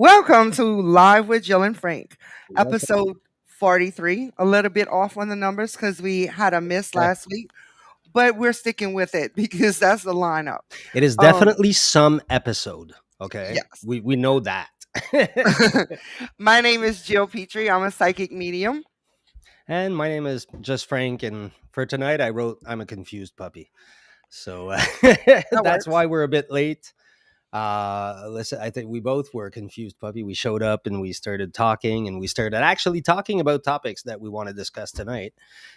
Welcome to Live with Jill and Frank, Welcome. episode 43. A little bit off on the numbers because we had a miss Eh, last week, but we're sticking with it because that's the lineup. It is Um, definitely some episode. Okay, yes. we know that. My name is Jill Petrie. I'm a psychic medium. And my name is just Frank, and for tonight I wrote I'm a confused puppy. So That that's works. why we're a bit late. Listen, I think we both were a confused puppy. We showed up and we started talking, and we started actually talking about topics that we want to discuss tonight,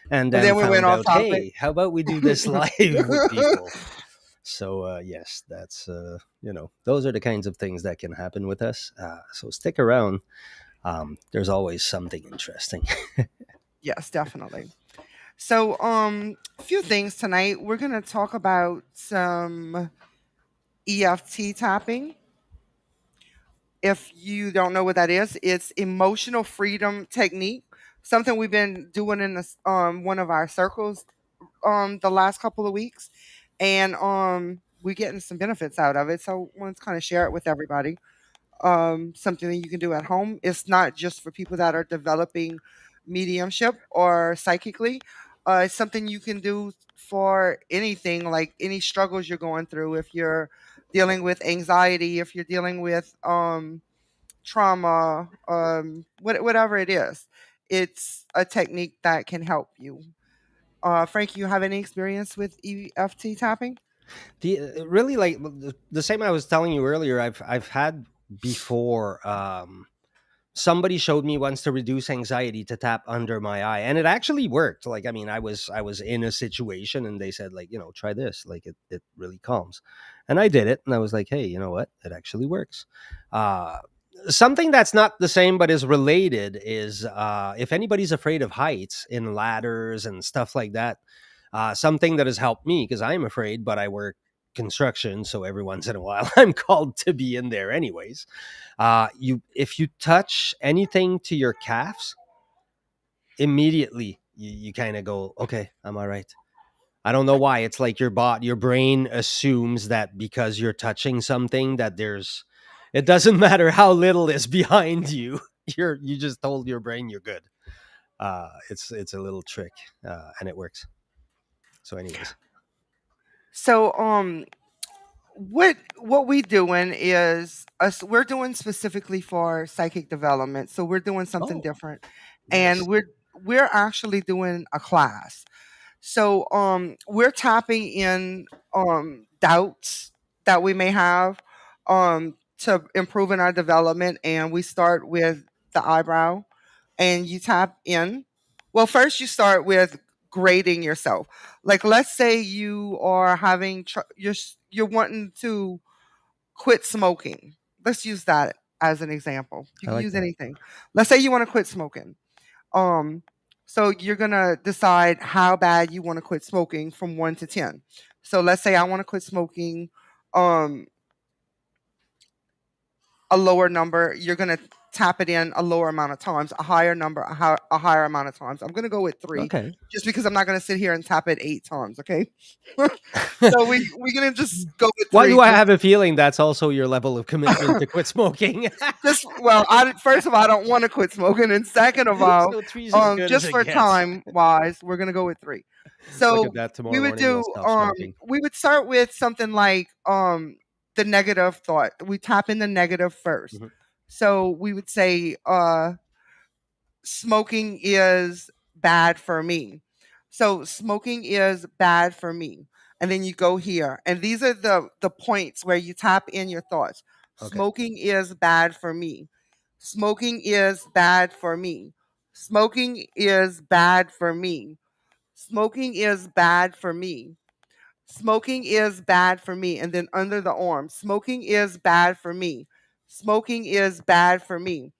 and And then then we went found off out, topic. hey, how about we do this live with people? So yes, that's those are the kinds of things that can happen with us. So stick around. There's always something interesting. Yes, definitely. So, a few things tonight. We're going to talk about some EFT tapping. If you don't know what that is, it's emotional freedom technique. Something we've been doing in one of our circles the last couple of weeks, and we're getting some benefits out of it. So I wanted to kind of share it with everybody. Something that you can do at home. It's not just for people that are developing mediumship or psychically. It's something you can do for anything, like any struggles you're going through. If you're dealing with anxiety, if you're dealing with trauma, whatever it is, it's a technique that can help you. Frank, you have any experience with EFT tapping? Really like the same I was telling you earlier. I've had before. Somebody showed me once to reduce anxiety to tap under my eye, and it actually worked. Like, I mean, I was in a situation and they said, like, try this, like it really calms. And I did it, and I was like, hey, you know what, it actually works. uh Something that's not the same but is related is, if anybody's afraid of heights in ladders and stuff like that, something that has helped me, because I'm afraid, but I work construction, so every once in a while I'm called to be in there anyways. You If you touch anything to your calves, immediately you kind of go, okay, I'm all right. I don't know why. It's like your brain assumes that because you're touching something that it doesn't matter how little is behind you. You just told your brain you're good. It's a little trick, and it works. So, anyways. So, what we doing is us. We're doing specifically for psychic development. So we're doing something Oh, different, and nice. we're actually doing a class. So we're tapping in doubts that we may have to improve in our development, and we start with the eyebrow, and you tap in. Well, first you start with grading yourself. Like, let's say you are you're wanting to quit smoking. Let's use that as an example. You I can like use that. anything. Let's say you want to quit smoking. um, so you're gonna decide how bad you want to quit smoking from 1 to 10. So let's say I want to quit smoking um a lower number. You're gonna tap it in a lower amount of times, a higher number, a higher amount of times. I'm gonna go with three, Okay. just because I'm not gonna sit here and tap it 8 times. Okay. So we're gonna just go with Why three. do I have a feeling that's also your level of commitment to quit smoking? Just well, I first of all, I don't want to quit smoking, and second of all, So three's as good as just it for gets. time wise, we're gonna go with three. Look So at that. we Tomorrow would morning, do, you'll stop smoking. we would start with something like the negative thought. We tap in the negative first. Mhm. So we would say, smoking is bad for me. So smoking is bad for me. And then you go here. And these are the points where you tap in your thoughts. Okay. Smoking is bad for me. Smoking is bad for me. Smoking is bad for me. Smoking is bad for me. Smoking is bad for me. And then under the arm, smoking is bad for me. Smoking is bad for me.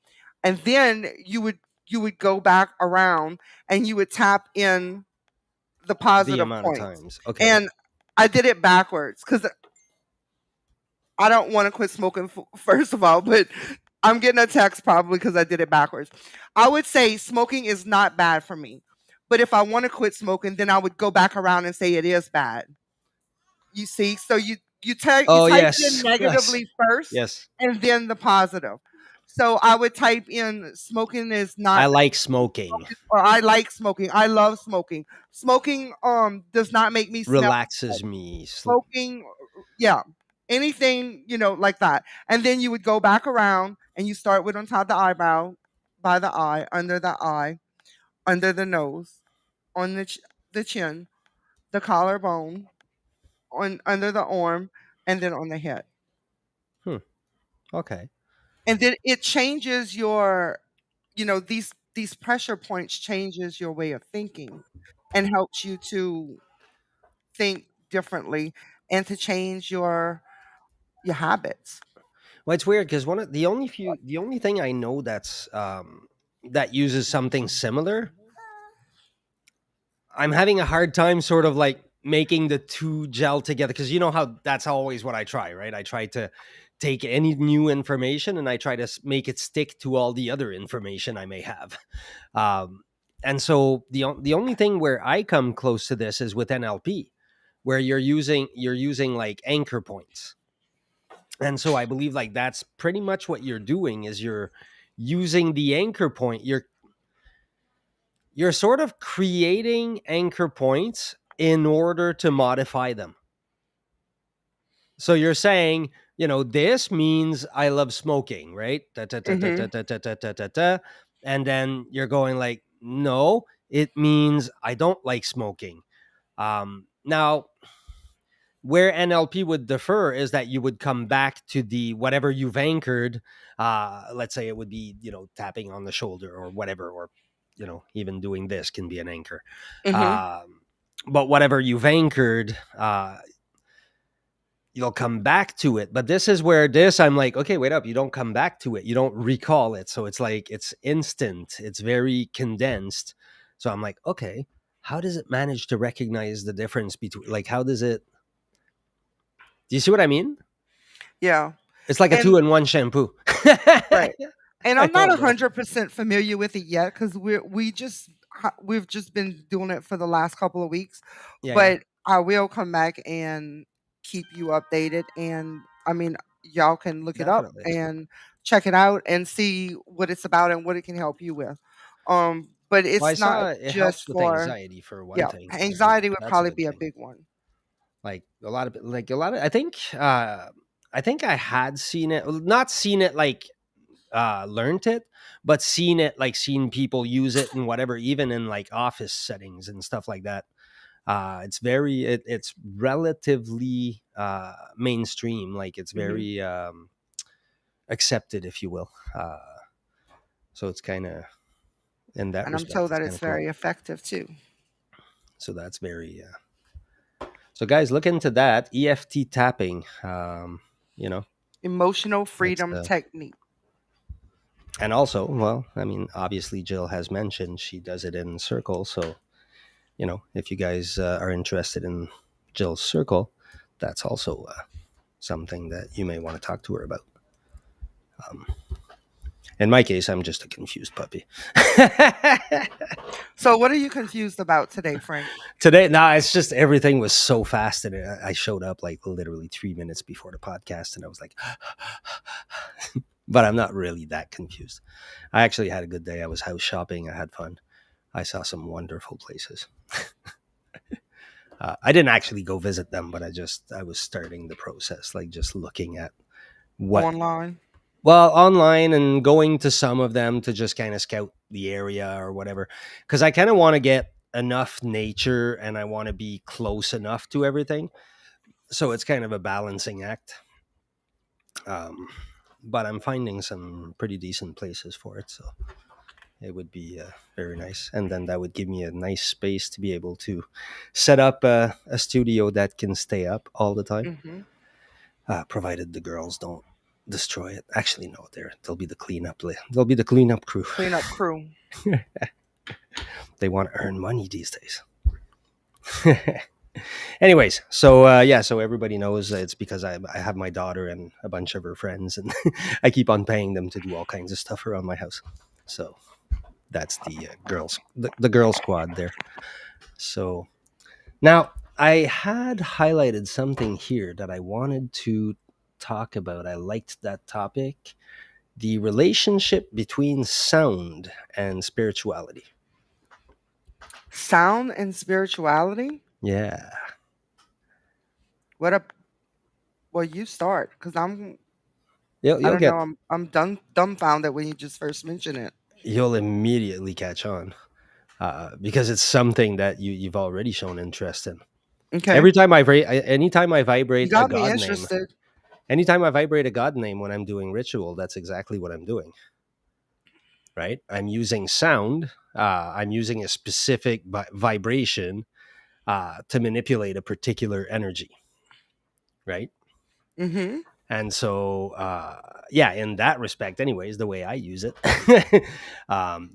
And then you would go back around and you would tap in the The positive amount of points. times. Okay. And I did it backwards because I don't want to quit smoking, first of all, but I'm getting a text probably because I did it backwards. I would say smoking is not bad for me. But if I want to quit smoking, then I would go back around and say it is bad. You see? So you Oh, type it in yes. Yes. negatively first Yes. and then the positive. So I would type in smoking is I not, like smoking. or I like smoking. I love smoking. Smoking does not make me smell Relaxes like me. smoking. Yeah. Anything, like that. And then you would go back around and you start with on top of the eyebrow, by the eye, under the nose, on the chin, the collarbone, on under the arm, and then on the head. Hmm. Okay. And then it changes your, these pressure points changes your way of thinking and helps you to think differently and to change your habits. Well, it's weird because the only thing I know that uses something similar, I'm having a hard time sort of like making the two gel together because you know how that's always what I try, right? I try to take any new information and I try to make it stick to all the other information I may have. Um, and so the only thing where I come close to this is with NLP, where you're using like anchor points. And so I believe like that's pretty much what you're doing is you're using the anchor point. You're sort of creating anchor points in order to modify them. So you're saying, this means I love smoking, right? Da, da, da, da, da, Mhm. da, da, da, da, da, da. And then you're going like, no, it means I don't like smoking. Now, where NLP would differ is that you would come back to the whatever you've anchored. Let's say it would be, tapping on the shoulder or whatever, or, even doing this can be an anchor. Mhm. But whatever you've anchored, you'll come back to it. But this is where I'm like, okay, wait up. You don't come back to it. You don't recall it. So it's like, it's instant. It's very condensed. So I'm like, okay, how does it manage to recognize the difference between, like, how does it, do you see what I mean? Yeah. It's like a And 2-in-1 shampoo. right. And I I'm not don't know. 100% familiar with it yet because we've just been doing it for the last couple of weeks, Yeah, yeah, but I will come back and keep you updated. And I mean, y'all can look it up definitely. and check it out and see what it's about and what it can help you with. But Well, I it's not saw it just helps with for, anxiety for one yeah, thing, and anxiety would that's a probably good be a thing. big one. Like I think I had seen it, well, not seen it like learned it, but seen people use it and whatever, even in like office settings and stuff like that. It's relatively mainstream, like it's Mhm. very accepted, if you will. So it's kind of, in that And I'm respect, told it's that kind it's of cool. very effective too. So that's very so guys, look into that EFT tapping. You know, Emotional it's freedom technique. and also, well, I mean, obviously Jill has mentioned she does it in circle. So if you guys are interested in Jill's circle, that's also something that you may want to talk to her about. Um, in my case, I'm just a confused puppy. So what are you confused about today, Frank? Today, no, it's just everything was so fast, and I showed up like literally 3 minutes before the podcast, and I was like, but I'm not really that confused. I actually had a good day. I was house shopping. I had fun. I saw some wonderful places. I didn't actually go visit them, but I was starting the process, like just looking at what, Online? well, online and going to some of them to just kind of scout the area or whatever, because I kind of want to get enough nature and I want to be close enough to everything. So it's kind of a balancing act. Um, but I'm finding some pretty decent places for it, so it would be very nice. And then that would give me a nice space to be able to set up a studio that can stay up all the time, Mhm. provided the girls don't destroy it. Actually, no, they'll be the cleanup. They'll be the cleanup crew. Cleanup crew. They want to earn money these days. Anyways, so yeah, so everybody knows it's because I have my daughter and a bunch of her friends, and I keep on paying them to do all kinds of stuff around my house. So that's the girl squad there. So now I had highlighted something here that I wanted to talk about. I liked that topic, The relationship between sound and spirituality. Sound and spirituality. Yeah. What up? Well, you start because I'm. You'll, I you'll don't know. get, I'm dumbfounded when you just first mentioned it. you'll immediately catch on, because it's something that you've already shown interest in. Okay, Anytime I you vibrate a got me god name, interested. anytime I vibrate a god name when I'm doing ritual, that's exactly what I'm doing, right? I'm using sound. I'm using a specific vibration to manipulate a particular energy, right? Mm-hmm. And so, yeah, in that respect, anyways, the way I use it,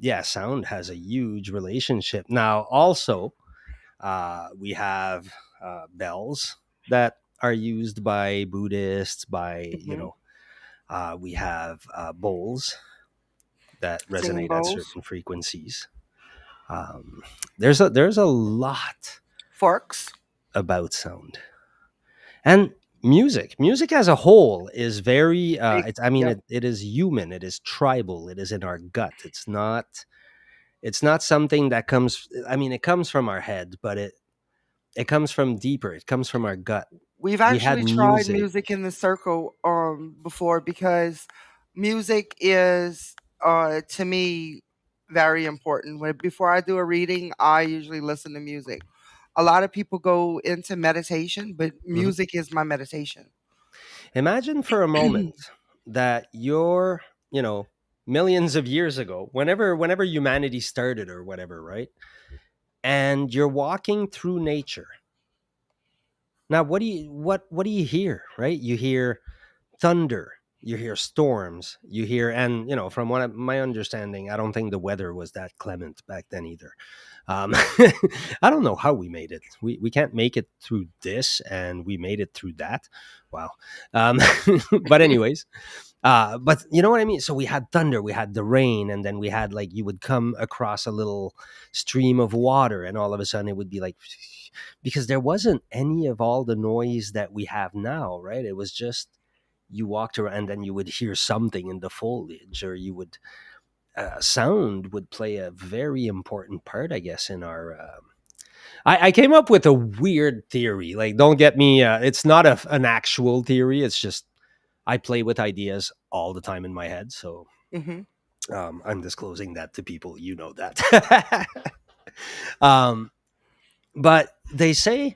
yeah, sound has a huge relationship. Now, also, we have bells that are used by Buddhists, Mm-hmm. we have bowls that Singing resonate at bowls, certain frequencies. Um, there's a lot forks. about sound and music as a whole is very I mean Yep. it is human, it is tribal, it is in our gut. It's not something that comes, I mean, it comes from our head, but it comes from deeper, it comes from our gut. We've We had actually tried music. music in the circle before because music is to me very important. Before I do a reading, I usually listen to music. A lot of people go into meditation, but Mhm. music is my meditation. Imagine for a moment that you're, you know, millions of years ago, whenever humanity started or whatever, right? And you're walking through nature. Now, what do you hear, right? You hear thunder, you hear storms, you hear, and from my understanding, I don't think the weather was that clement back then either. I don't know how we made it. We can't make it through this, and we made it through that. Wow. um, but anyways, but you know what I mean. So we had thunder, we had the rain, and then we had, like, you would come across a little stream of water, and all of a sudden it would be like, because there wasn't any of all the noise that we have now, right? It was just, you walked around and then you would hear something in the foliage, or you would, sound would play a very important part, I guess, in our I came up with a weird theory. Like, don't get me, it's not an actual theory, it's just I play with ideas all the time in my head, so Hmm. I'm disclosing that to people, that. um but they say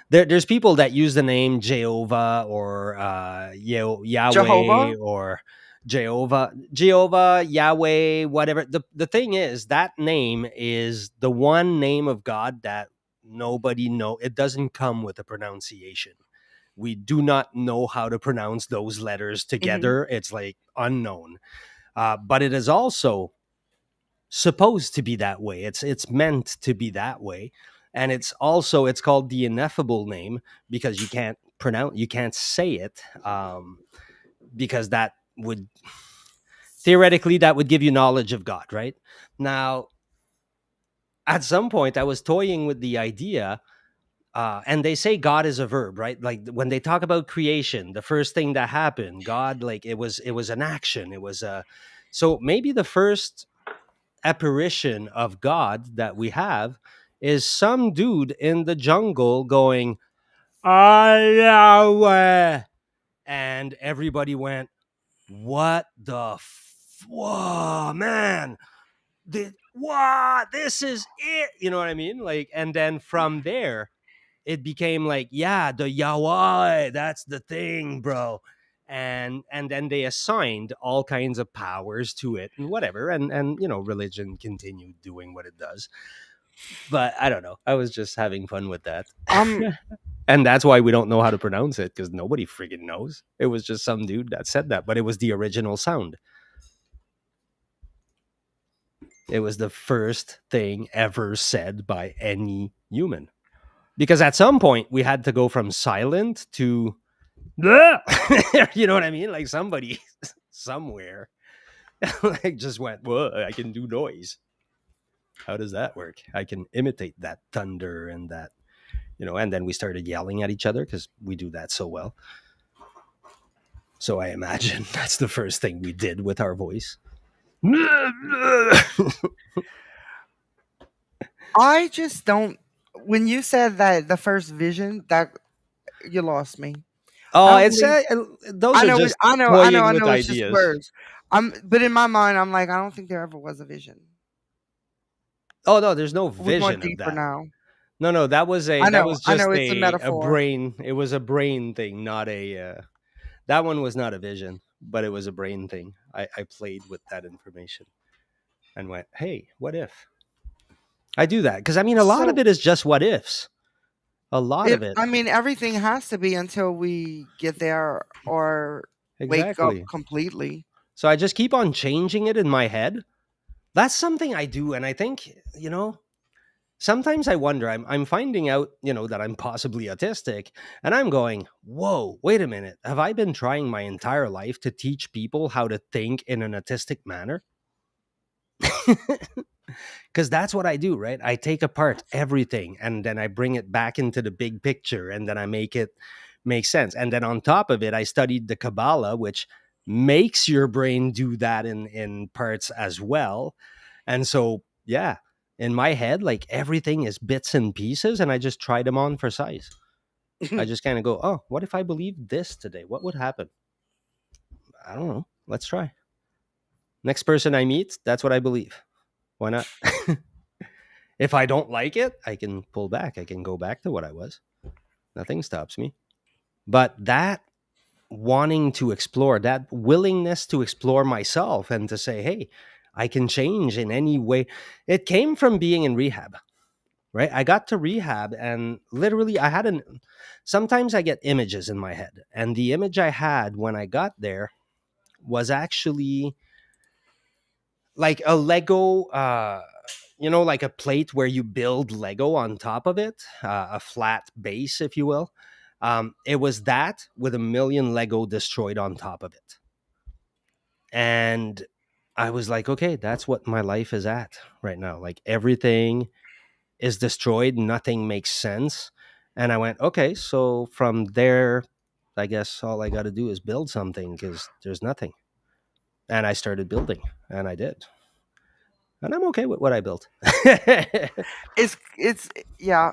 there's people that use the name Jehovah, or Yahweh, Jehovah. or Jehovah, Yahweh, whatever. The thing is, that name is the one name of God that nobody know. It doesn't come with a pronunciation. We do not know how to pronounce those letters Hmm. together. It's like unknown. But it is also supposed to be that way. It's meant to be that way, and it's called the ineffable name, because you can't say it, because that would, theoretically, that would give you knowledge of God, right? Now, at some point, I was toying with the idea. And they say God is a verb, right? Like, when they talk about creation, the first thing that happened, God, like, it was an action. It was a So maybe the first apparition of God that we have is some dude in the jungle going, Yahweh. And everybody went, what the whoa, man. What? This is it. You know what I mean? Like, and then from there, it became like, yeah, the Yahweh, that's the thing, bro. And then they assigned all kinds of powers to it and whatever, and religion continued doing what it does. But I don't know, I was just having fun with that. Um, And that's why we don't know how to pronounce it, because nobody freaking knows. It was just some dude that said that, but it was the original sound. It was the first thing ever said by any human, because at some point we had to go from silent to you know what I mean? Like, somebody somewhere like just went, "Whoa, I can do noise. How does that work? I can imitate that thunder and that." And then we started yelling at each other because we do that so well. So I imagine that's the first thing we did with our voice. I just don't. When you said that the first vision, that you lost me. I Oh, don't it's believe. those I are know. just I know. I know. toying I with know. It's just ideas. words. But in my mind, I'm like, I don't think there ever was a vision. Oh no, there's no We're going vision of deeper that. now. No, no, I that know. was I just know. It's a a metaphor. brain. It was a brain thing, not a. That one was not a vision, but it was a brain thing. I played with that information and went, "Hey, what if?" I do that because I mean, a lot of So it is just what ifs. A lot of it, I mean, everything has to be until we get there or wake up exactly. completely. So I just keep on changing it in my head. That's something I do, and I think sometimes I wonder. I'm finding out, that I'm possibly autistic, and I'm going, "Whoa, wait a minute! Have I been trying my entire life to teach people how to think in an autistic manner?" Because that's what I do, right? I take apart everything and then I bring it back into the big picture, and then I make it make sense. And then on top of it, I studied the Kabbalah, which makes your brain do that in parts as well. And so, yeah, in my head, like everything is bits and pieces, and I just try them on for size. I just kind of go, oh, what if I believed this today? What would happen? I don't know. Let's try. Next person I meet, that's what I believe. Why not? If I don't like it, I can pull back. I can go back to what I was. Nothing stops me. But that wanting to explore, that willingness to explore myself and to say, hey, I can change in any way, it came from being in rehab, right? I got to rehab and literally sometimes I get images in my head. And the image I had when I got there was actually like a Lego, like a plate where you build Lego on top of it, a flat base, if you will. It was that with a million Lego destroyed on top of it. And I was like, okay, that's what my life is at right now. Like everything is destroyed, nothing makes sense. And I went, okay, so from there, I guess all I got to do is build something because there's nothing. And I started building, and I did. And I'm okay with what I built. It's yeah.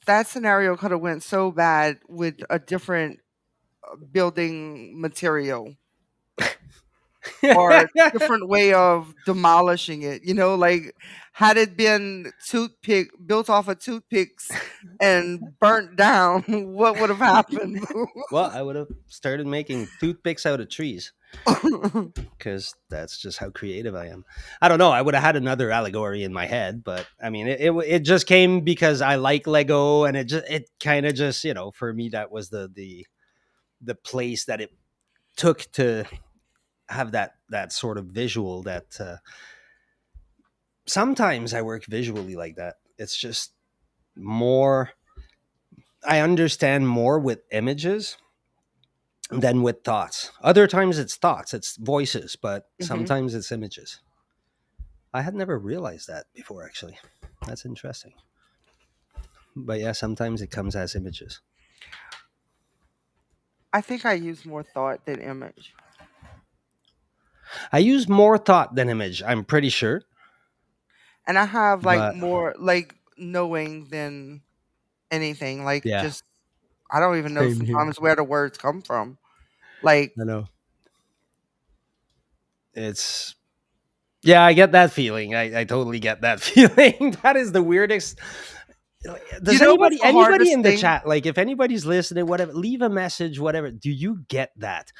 That scenario could have went so bad with a different building material or different way of demolishing it. Like had it been toothpick built off of toothpicks and burnt down, what would have happened? Well, I would have started making toothpicks out of trees because that's just how creative I am. I don't know. I would have had another allegory in my head, but I mean, it just came because I like Lego, and it kind of just for me that was the place that it took to have that sort of visual that sometimes I work visually like that. It's just more. I understand more with images than with thoughts. Other times it's thoughts, it's voices, but Hmm. sometimes it's images. I had never realized that before, actually. That's interesting. But yeah, sometimes it comes as images. I think I use more thought than image, I use more thought than image, I'm pretty sure. and I have like But more like knowing than anything. Like yeah, just I don't even know same here. sometimes where the words come from. Like I know. It's yeah, I get that feeling. I totally get that feeling. That is the weirdest. you Does know what's the anybody hardest in the thing? chat, like if anybody's listening, whatever, leave a message, whatever. Do you get that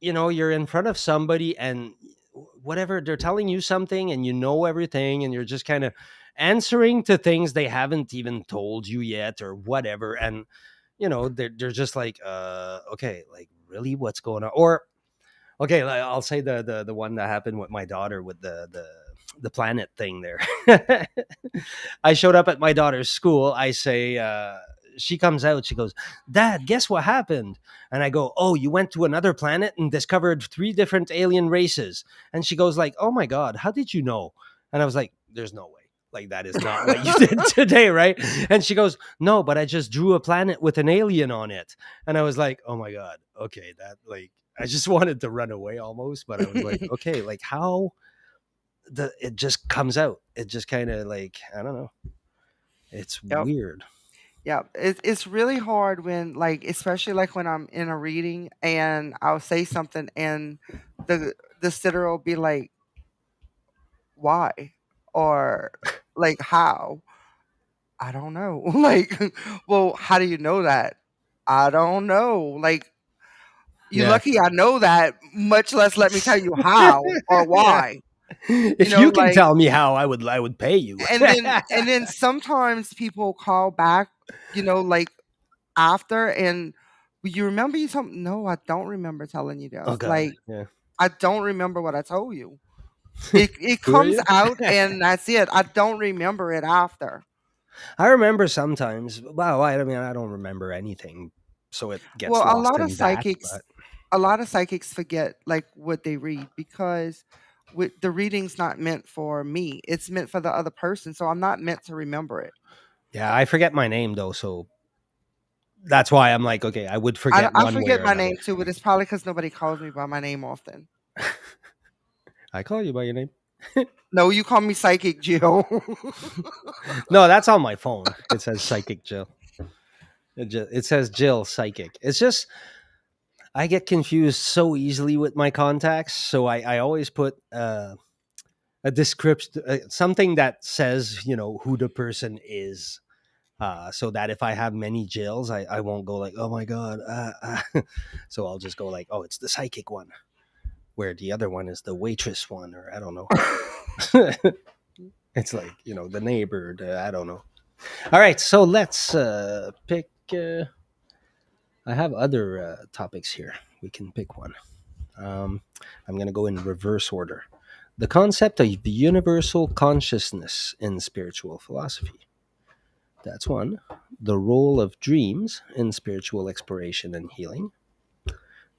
you're in front of somebody and whatever they're telling you something and you know everything and you're just kind of answering to things they haven't even told you yet or whatever, and they're just like okay, like really what's going on, or okay, like, I'll say the one that happened with my daughter with the planet thing there. I showed up at my daughter's school. I say, she comes out. She goes, "Dad, guess what happened?" And I go, "Oh, you went to another planet and discovered three different alien races." And she goes, "Like, oh my god, how did you know?" And I was like, "There's no way." like that is not what you did today, right? And she goes, no, but I just drew a planet with an alien on it. And I was like, oh my god, okay, that like I just wanted to run away almost, but I was like, okay, like how it just comes out. It just kind of like, I don't know. It's Yep. weird. Yeah, it's really hard when, like, especially like when I'm in a reading and I'll say something and the sitter will be like, "Why?" or like, "How?" I don't know. Like, well, how do you know that? I don't know. Like, you Yeah. lucky I know that, much less let me tell you how or Yeah. why. You If know, you can like, tell me how, I would pay you. and then sometimes people call back, like after, and you remember you told, no, I don't remember telling you Oh this. god. Like, Yeah. I don't remember what I told you. It Who are comes you? out and that's it. I don't remember it after. I remember sometimes. Well, I mean, I don't remember anything, so it Well, gets lost in that. But a lot of psychics forget like what they read because with the reading's not meant for me. It's meant for the other person. So I'm not meant to remember it. yeah, I forget my name though, so that's why I'm like, okay, I would I, forget I one way forget or my another. name too, but it's probably because nobody calls me by my name often. I call you by your name. No, you call me Psychic Jill. No, that's on my phone. It says Psychic Jill. It says Jill Psychic. It's just I get confused so easily with my contacts, so I always put a description, something that says who the person is, so that if I have many Jills, I won't go like, oh my god, so I'll just go like, oh, it's the psychic one, where the other one is the waitress one, or I don't know. It's like the neighbor. I don't know. All right, so let's pick. I have other topics here. We can pick one. Um, I'm going to go in reverse order. The concept of universal consciousness in spiritual philosophy. That's one. The role of dreams in spiritual exploration and healing.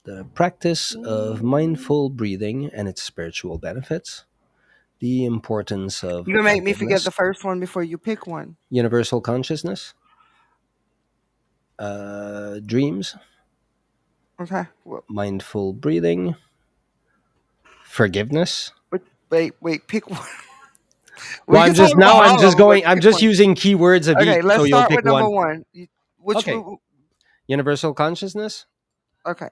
The practice of Mm. mindful breathing and its spiritual benefits. The importance of You gonna make me forget forgiveness. the first one before you pick one. Universal consciousness. Dreams. Okay. Well, Mindful breathing. Forgiveness. wait, pick one. Well, We can talk about I'm all of just them, but going. I'm pick just one. using keywords of each, Okay, so let's you'll start pick with number one. one. Which Okay. Universal consciousness. okay,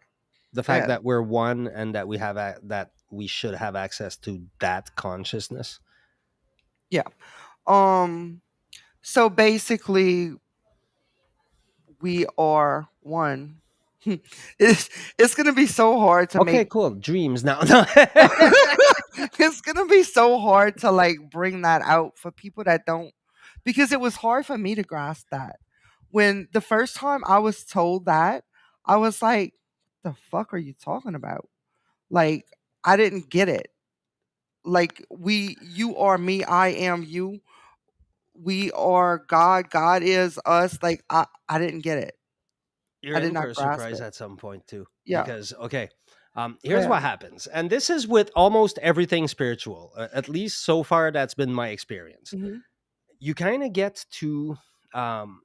The go fact ahead. that we're one and that that we should have access to that consciousness. Yeah. Um. So basically, we are one. It's gonna be so hard to Okay, make. cool. Dreams now. No. It's gonna be so hard to like bring that out for people that don't, because it was hard for me to grasp that. When the first time I was told that, I was like, the fuck are you talking about? Like, I didn't get it. Like, you are me, I am you. We are God, God is us. Like, I didn't get it. You're I did in for not a grasp surprise it. at some point too, Yeah. because okay, Go here's ahead. what happens, and this is with almost everything spiritual. At least so far, that's been my experience. Hmm. You kind of get to um,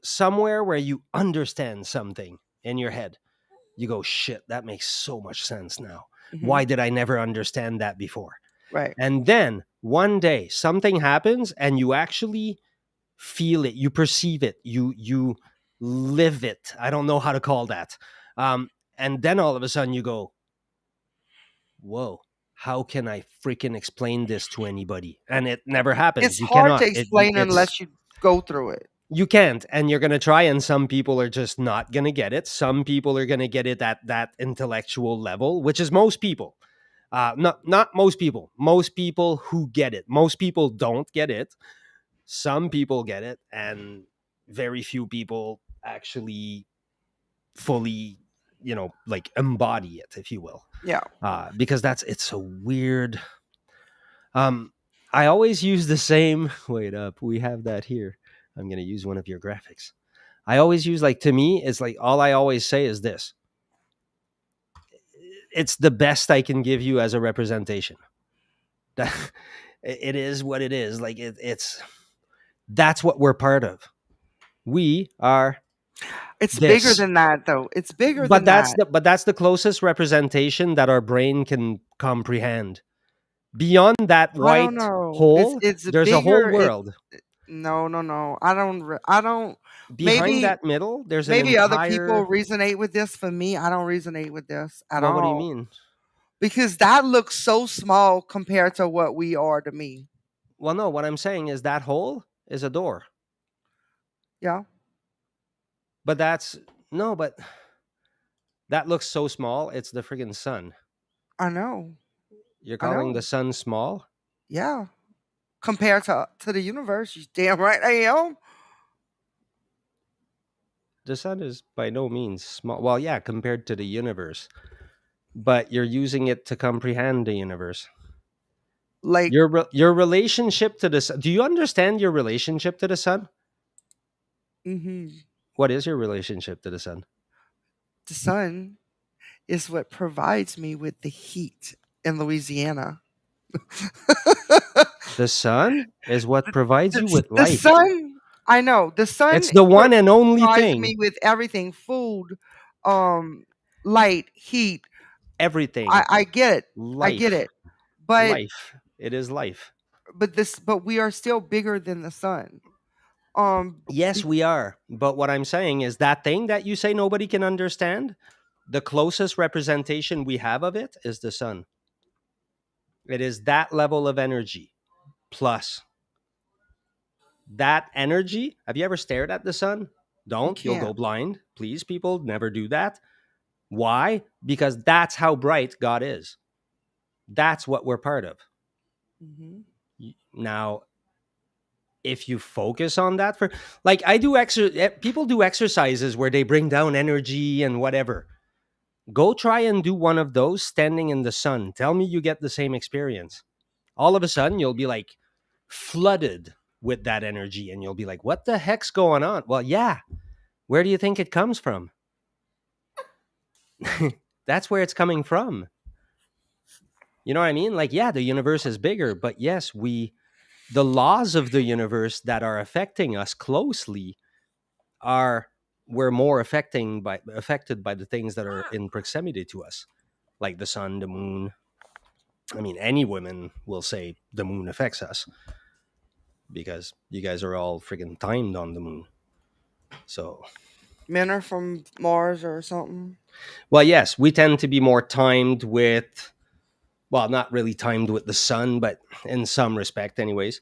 somewhere where you understand something in your head. You go, shit, that makes so much sense now. Hmm. Why did I never understand that before? Right. And then one day something happens and you actually feel it, you perceive it, you live it. I don't know how to call that. And then all of a sudden you go, whoa, how can I freaking explain this to anybody? And it never It's happens. You hard to cannot. explain It's unless you go through it. you can't, and you're gonna try, and some people are just not gonna get it. Some people are gonna get it at that intellectual level, which is most people. Not most people. Most people who get it. Most people don't get it. Some people get it, and very few people actually fully, like embody it, if you will. Yeah. Because it's a weird. Um, I always use the same. Wait up, we have that here. I'm gonna use one of your graphics. I always use, like, to me, it's like all I always say is this. It's the best I can give you as a representation. That It is what it is. Like it's that's what we're part of. We are It's bigger this. than that, though. It's bigger But than that. that's the closest representation that our brain can comprehend. Beyond that I don't white know. hole, It's there's a whole bigger. It's world. no, no, no. I don't. Behind Maybe that middle, there's an maybe other people entire. resonate with this. For me, I don't resonate with this at Well, what do you all mean? because that looks so small compared to what we are to me. Well, no, what I'm saying is that hole is a door. Yeah, But that's no, but that looks so small. It's the friggin' sun. I know. You're I calling the know. sun small? Yeah, compared to the universe, you damn right I am. The sun is by no means small. Well, yeah, compared to the universe, but you're using it to comprehend the universe. Like, Your relationship to the sun. Do you understand your relationship to the sun? hmm What is your relationship to the sun? the sun is what provides me with the heat in Louisiana. The sun is what provides you with The life. sun, I know the It's sun the one and only provides thing. me with everything: food, um, light, heat. Everything. I get it. I get Life. it. But Life. It is life. but we are still bigger than the sun. Yes, Be, we are. But what I'm saying is that thing that you say nobody can understand, the closest representation we have of it is the sun. It is that level of energy plus that energy. Have you ever stared at the sun? you Don't. You'll go can't. blind. Please, people, never do that. Why? Because that's how bright God is. That's what we're part of. Hmm. Now, if you focus on that for like I do people do exercises where they bring down energy and whatever. Go try and do one of those standing in the sun. Tell me you get the same experience. All of a sudden, you'll be like flooded with that energy and you'll be like, what the heck's going on? Well, yeah. Where do you think it comes from? That's where it's coming from. You know what I mean? Like, yeah, the universe is bigger, but yes, the laws of the universe that are affecting us closely are we're more affected by the things that are in proximity to us, like the sun, the moon. I mean, any women will say the moon affects us because you guys are all freaking timed on the moon. So, Men are from Mars or something. well, yes, we tend to be more timed with, well, not really timed with the sun, but in some respect, anyways.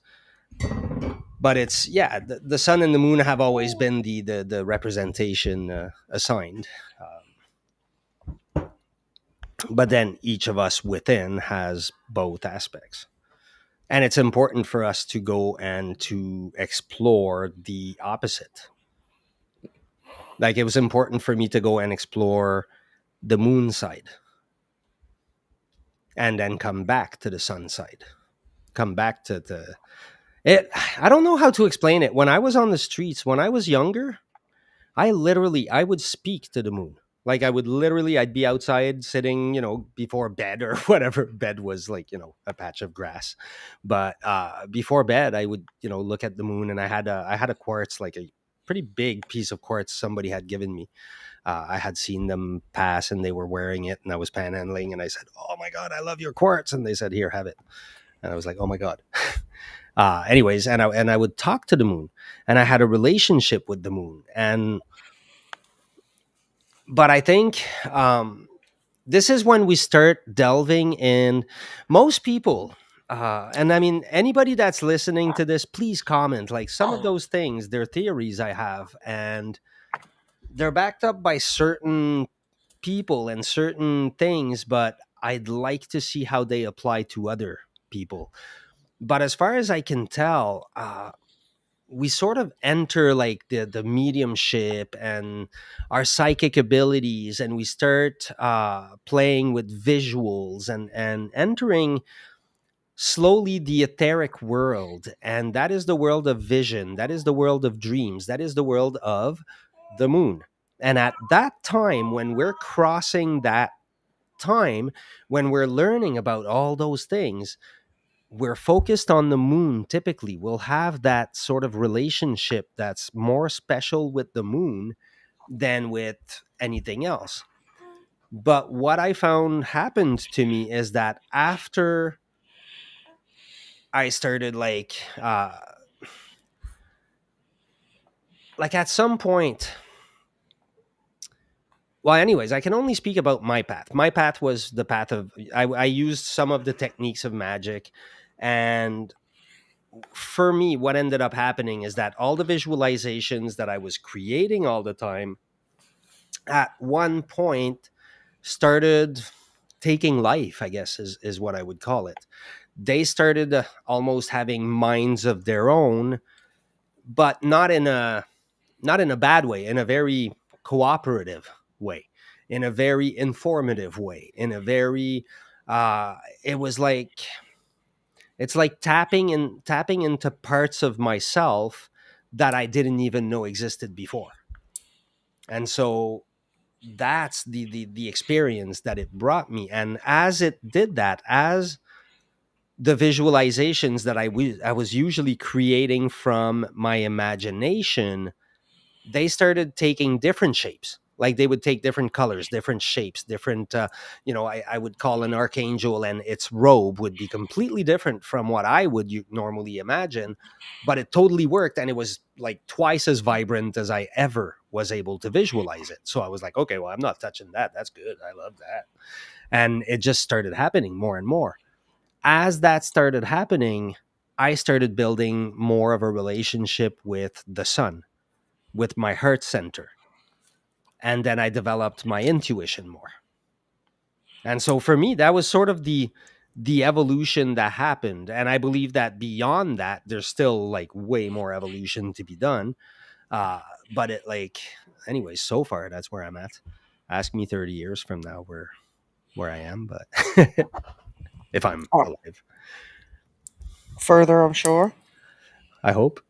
But it's yeah, the sun and the moon have always been the representation assigned. But then each of us within has both aspects. And it's important for us to go and to explore the opposite. Like it was important for me to go and explore the moon side and then come back to the sun side. Come back to the it. I don't know how to explain it. When I was on the streets, when I was younger, I would speak to the moon. Like I would literally I'd be outside sitting, before bed or whatever. Bed was like, a patch of grass. But before bed I would, look at the moon and I had a quartz, like a pretty big piece of quartz somebody had given me. I had seen them pass and they were wearing it and I was panhandling and I said, "Oh my god, I love your quartz." And they said, "Here, have it." And I was like, "Oh my god." Anyways, and I would talk to the moon and I had a relationship with the moon. But I think this is when we start delving in. Most people, and I mean, anybody that's listening to this, please comment. Like some of those things, they're theories I have, and they're backed up by certain people and certain things, but I'd like to see how they apply to other people. But as far as I can tell, we sort of enter like the mediumship and our psychic abilities, and we start playing with visuals and entering slowly the etheric world, and that is the world of vision, that is the world of dreams, that is the world of the moon. And at that time, when we're crossing that time, when we're learning about all those things, we're focused on the moon, typically we'll have that sort of relationship that's more special with the moon than with anything else. But what I found happened to me is that after I started like at some point, well, anyways, I can only speak about my path. My path was the path of I used some of the techniques of magic, and for me, what ended up happening is that all the visualizations that I was creating all the time at one point started taking life, I guess is what I would call it. They started almost having minds of their own, but not in a bad way, in a very cooperative way, in a very informative way, in a very it was like it's like tapping into parts of myself that I didn't even know existed before. And so that's the experience that it brought me. And as it did that, as the visualizations that I was usually creating from my imagination, they started taking different shapes. Like they would take different colors, different shapes, different, I would call an archangel and its robe would be completely different from what I would normally imagine, but it totally worked. And it was like twice as vibrant as I ever was able to visualize it. So I was like, okay, well, I'm not touching that. That's good. I love that. And it just started happening more and more. As that started happening, I started building more of a relationship with the sun, with my heart center. And then I developed my intuition more. And so for me, that was sort of the evolution that happened. And I believe that beyond that, there's still like way more evolution to be done. Uh, but it like, anyways, so far that's where I'm at. Ask me 30 years from now where I am, but if I'm Oh, alive, further, I'm sure. I hope.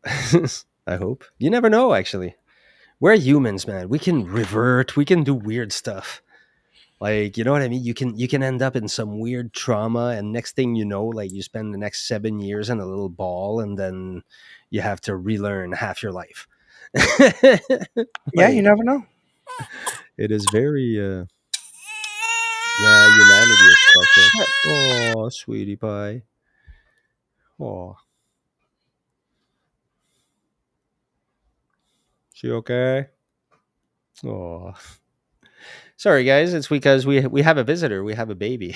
I hope. You never know, actually. We're humans, man. We can revert. We can do weird stuff. Like, you know what I mean? You can end up in some weird trauma, and next thing you know, like you spend the next 7 years in a little ball, and then you have to relearn half your life. Yeah, you Like never know. it is very yeah, humanity is special. Shit. Oh, sweetie pie. Oh, she okay? Oh, sorry guys. It's because we have a visitor. We have a baby.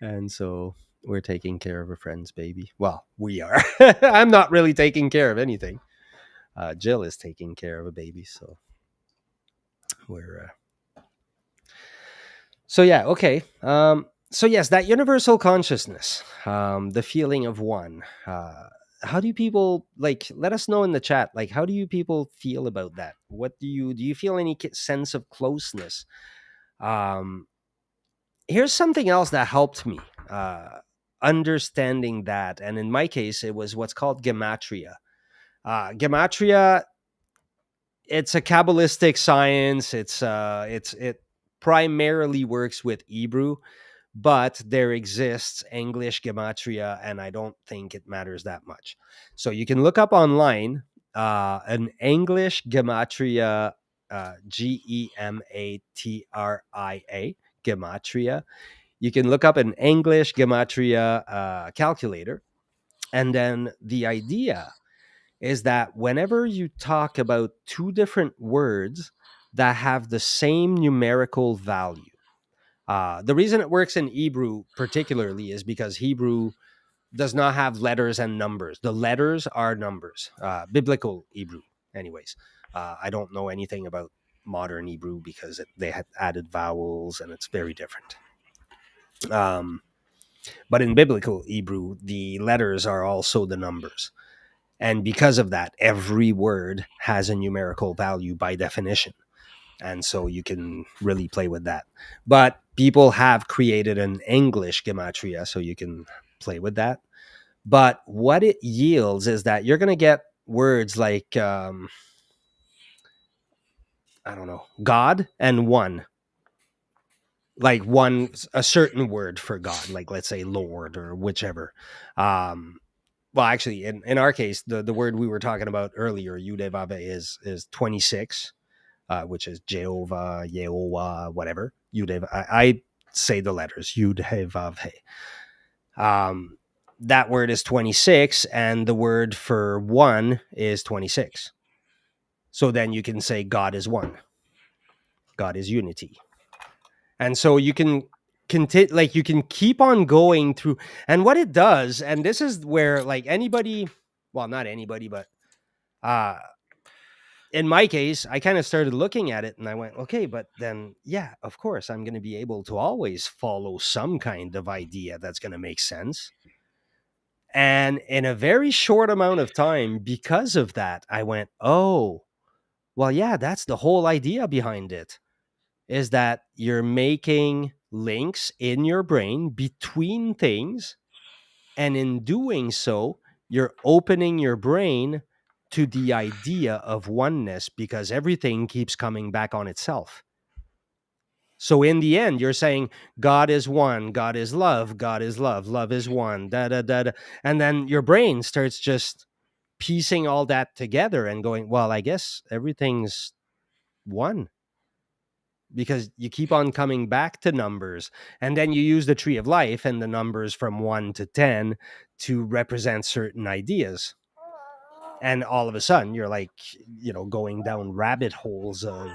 And so we're taking care of a friend's baby. Well, we are. I'm not really taking care of anything. Jill is taking care of a baby, so we're. So yeah, okay. So yes, that universal consciousness, the feeling of one. How do you people like? Let us know in the chat. Like, how do you people feel about that? What do you feel any sense of closeness? Um, Here's something else that helped me understanding that, and in my case it was what's called gematria. Gematria, it's a kabbalistic science. It primarily works with Hebrew, but there exists English gematria, and I don't think it matters that much. So you can look up online an English gematria, gematria, gematria. You can look up an English gematria calculator. And then the idea is that whenever you talk about two different words that have the same numerical value, the reason it works in Hebrew particularly is because Hebrew does not have letters and numbers. The letters are numbers, biblical Hebrew, anyways. I don't know anything about modern Hebrew because they had added vowels and it's very different. Um, But in biblical Hebrew, the letters are also the numbers. And because of that, every word has a numerical value by definition. And so you can really play with that. But people have created an English gematria, so you can play with that. But what it yields is that you're going to get words like, I don't know, God and one. like one a certain word for God, like let's say Lord or whichever. Um, well, actually, in our case, the word we were talking about earlier, Yudevave, is 26, which is Jehovah, Yehovah, whatever. Yudev. I say the letters Yudevave. Um, that word is 26, and the word for one is 26. So then you can say God is one, God is unity. And so you can continue, like you can keep on going through. And what it does, and this is where like anybody, well, not anybody, but uh in my case, I kind of started looking at it and I went, okay, but then, yeah, of course, I'm going to be able to always follow some kind of idea that's going to make sense. And in a very short amount of time, because of that, I went, oh, well, yeah, that's the whole idea behind it, is that you're making links in your brain between things. And in doing so, you're opening your brain to the idea of oneness because everything keeps coming back on itself. So in the end, you're saying God is one, God is love, God is love, love is one, da da da da. And then your brain starts just piecing all that together and going, well, I guess everything's one, because you keep on coming back to numbers, and then you use the tree of life and the numbers from 1 to 10 to represent certain ideas, and all of a sudden you're like, going down rabbit holes of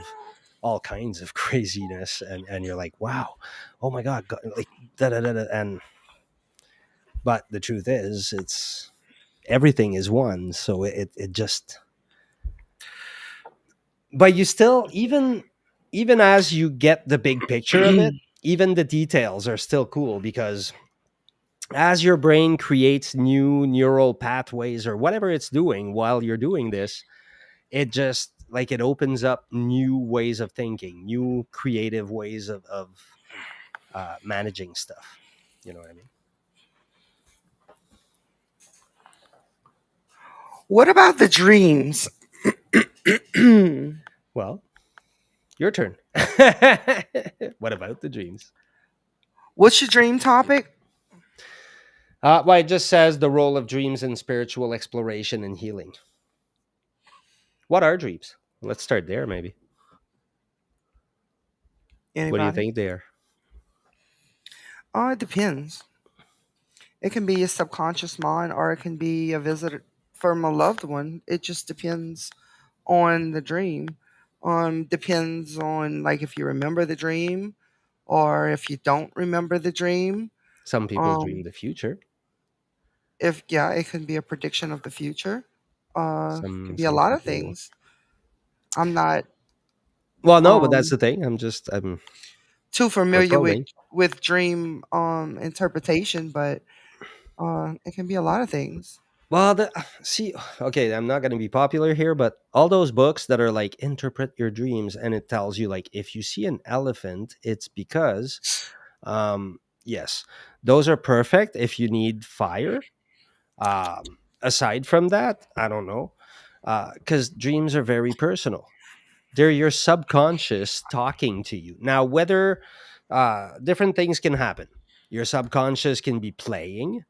all kinds of craziness, and you're like, wow, oh my god, like da, da, da, da, and but the truth is, it's everything is one, so it just, but you still, even as you get the big picture of it, even the details are still cool, because as your brain creates new neural pathways or whatever it's doing while you're doing this, it just like it opens up new ways of thinking, new creative ways of managing stuff. You know what I mean? What about the dreams? Well, your turn. What about the dreams? What's your dream topic? Well, it just says the role of dreams in spiritual exploration and healing. What are dreams? Let's start there, maybe. What do you Anybody? think they are? Oh, it depends. It can be a subconscious mind or it can be a visit from a loved one. It just depends on the dream. Depends on like if you remember the dream or if you don't remember the dream. Some people dream Um, the future. if yeah, it can be a prediction of the future. It can Some be a some lot of people. things. I'm not Well, no, but that's um the thing. I'm too we're familiar with probing. dream interpretation, but it can be a lot of things. Well, see, okay, I'm not going to be popular here, but all those books that are like interpret your dreams, and it tells you like if you see an elephant, it's because, yes, those are perfect if you need fire. Aside from that, I don't know, because dreams are very personal. They're your subconscious talking to you. Now, whether different things can happen, your subconscious can be playing,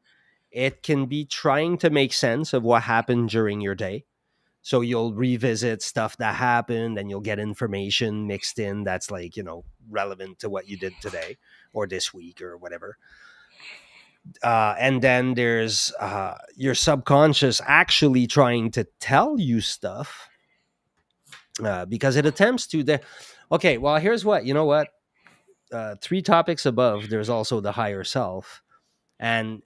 it can be trying to make sense of what happened during your day. So you'll revisit stuff that happened and you'll get information mixed in that's like, relevant to what you did today or this week or whatever. And then there's your subconscious actually trying to tell you stuff, because it attempts to. Okay, well, here's what, you know what? Three topics above, there's also the higher self. And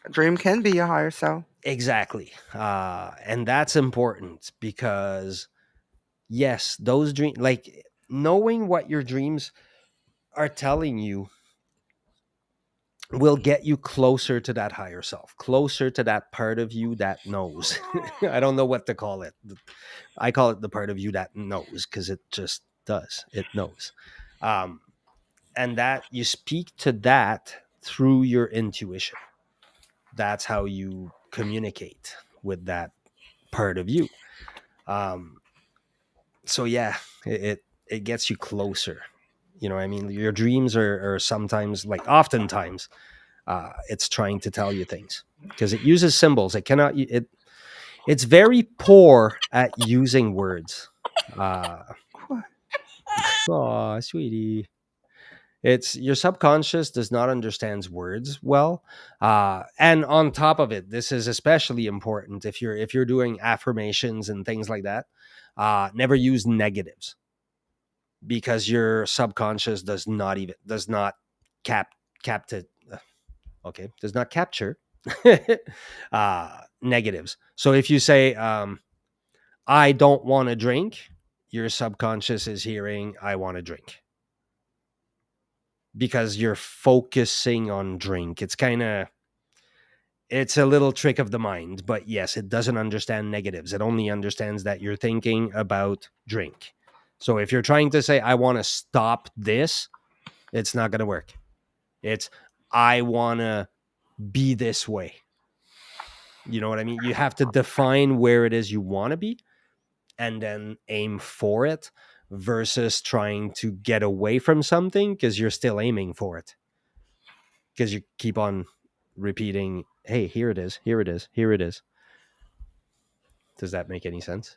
A dream can be your higher self. exactly. And that's important because, yes, those dreams, like knowing what your dreams are telling you, will get you closer to that higher self, closer to that part of you that knows. I don't know what to call it. I call it the part of you that knows because it just does. It knows. Um, and that you speak to that through your intuition. That's how you communicate with that part of you. Um, so yeah, it gets you closer. You know what I mean? Your dreams are sometimes, like oftentimes, it's trying to tell you things because it uses symbols. It cannot. It's very poor at using words. Uh, oh, sweetie. It's your subconscious does not understand words well, and on top of it, this is especially important if you're doing affirmations and things like that. Never use negatives because your subconscious does not cap capture does not capture negatives. So if you say I don't want to drink, your subconscious is hearing I want to drink because you're focusing on drink. It's a little trick of the mind, but yes, it doesn't understand negatives. It only understands that you're thinking about drink. So if you're trying to say I want to stop this, it's not going to work. It's I want to be this way. You know what I mean? You have to define where it is you want to be and then aim for it versus trying to get away from something because you're still aiming for it. Because you keep on repeating, hey, here it is, here it is, here it is. Does that make any sense?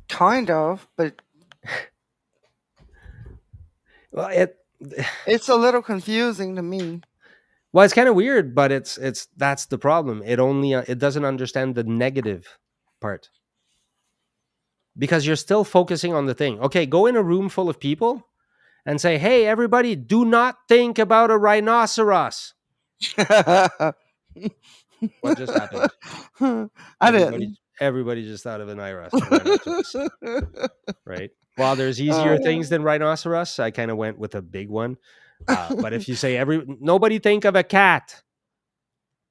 Kind of, but Well, it it's a little confusing to me. well, it's kind of weird, but it's that's the problem. It doesn't understand the negative part because you're still focusing on the thing. Okay, go in a room full of people and say, "Hey, everybody, do not think about a rhinoceros." What just happened? I didn't. Everybody just thought of an rhinoceros, right? While there's easier things than rhinoceros, I kind of went with a big one. But if you say nobody think of a cat,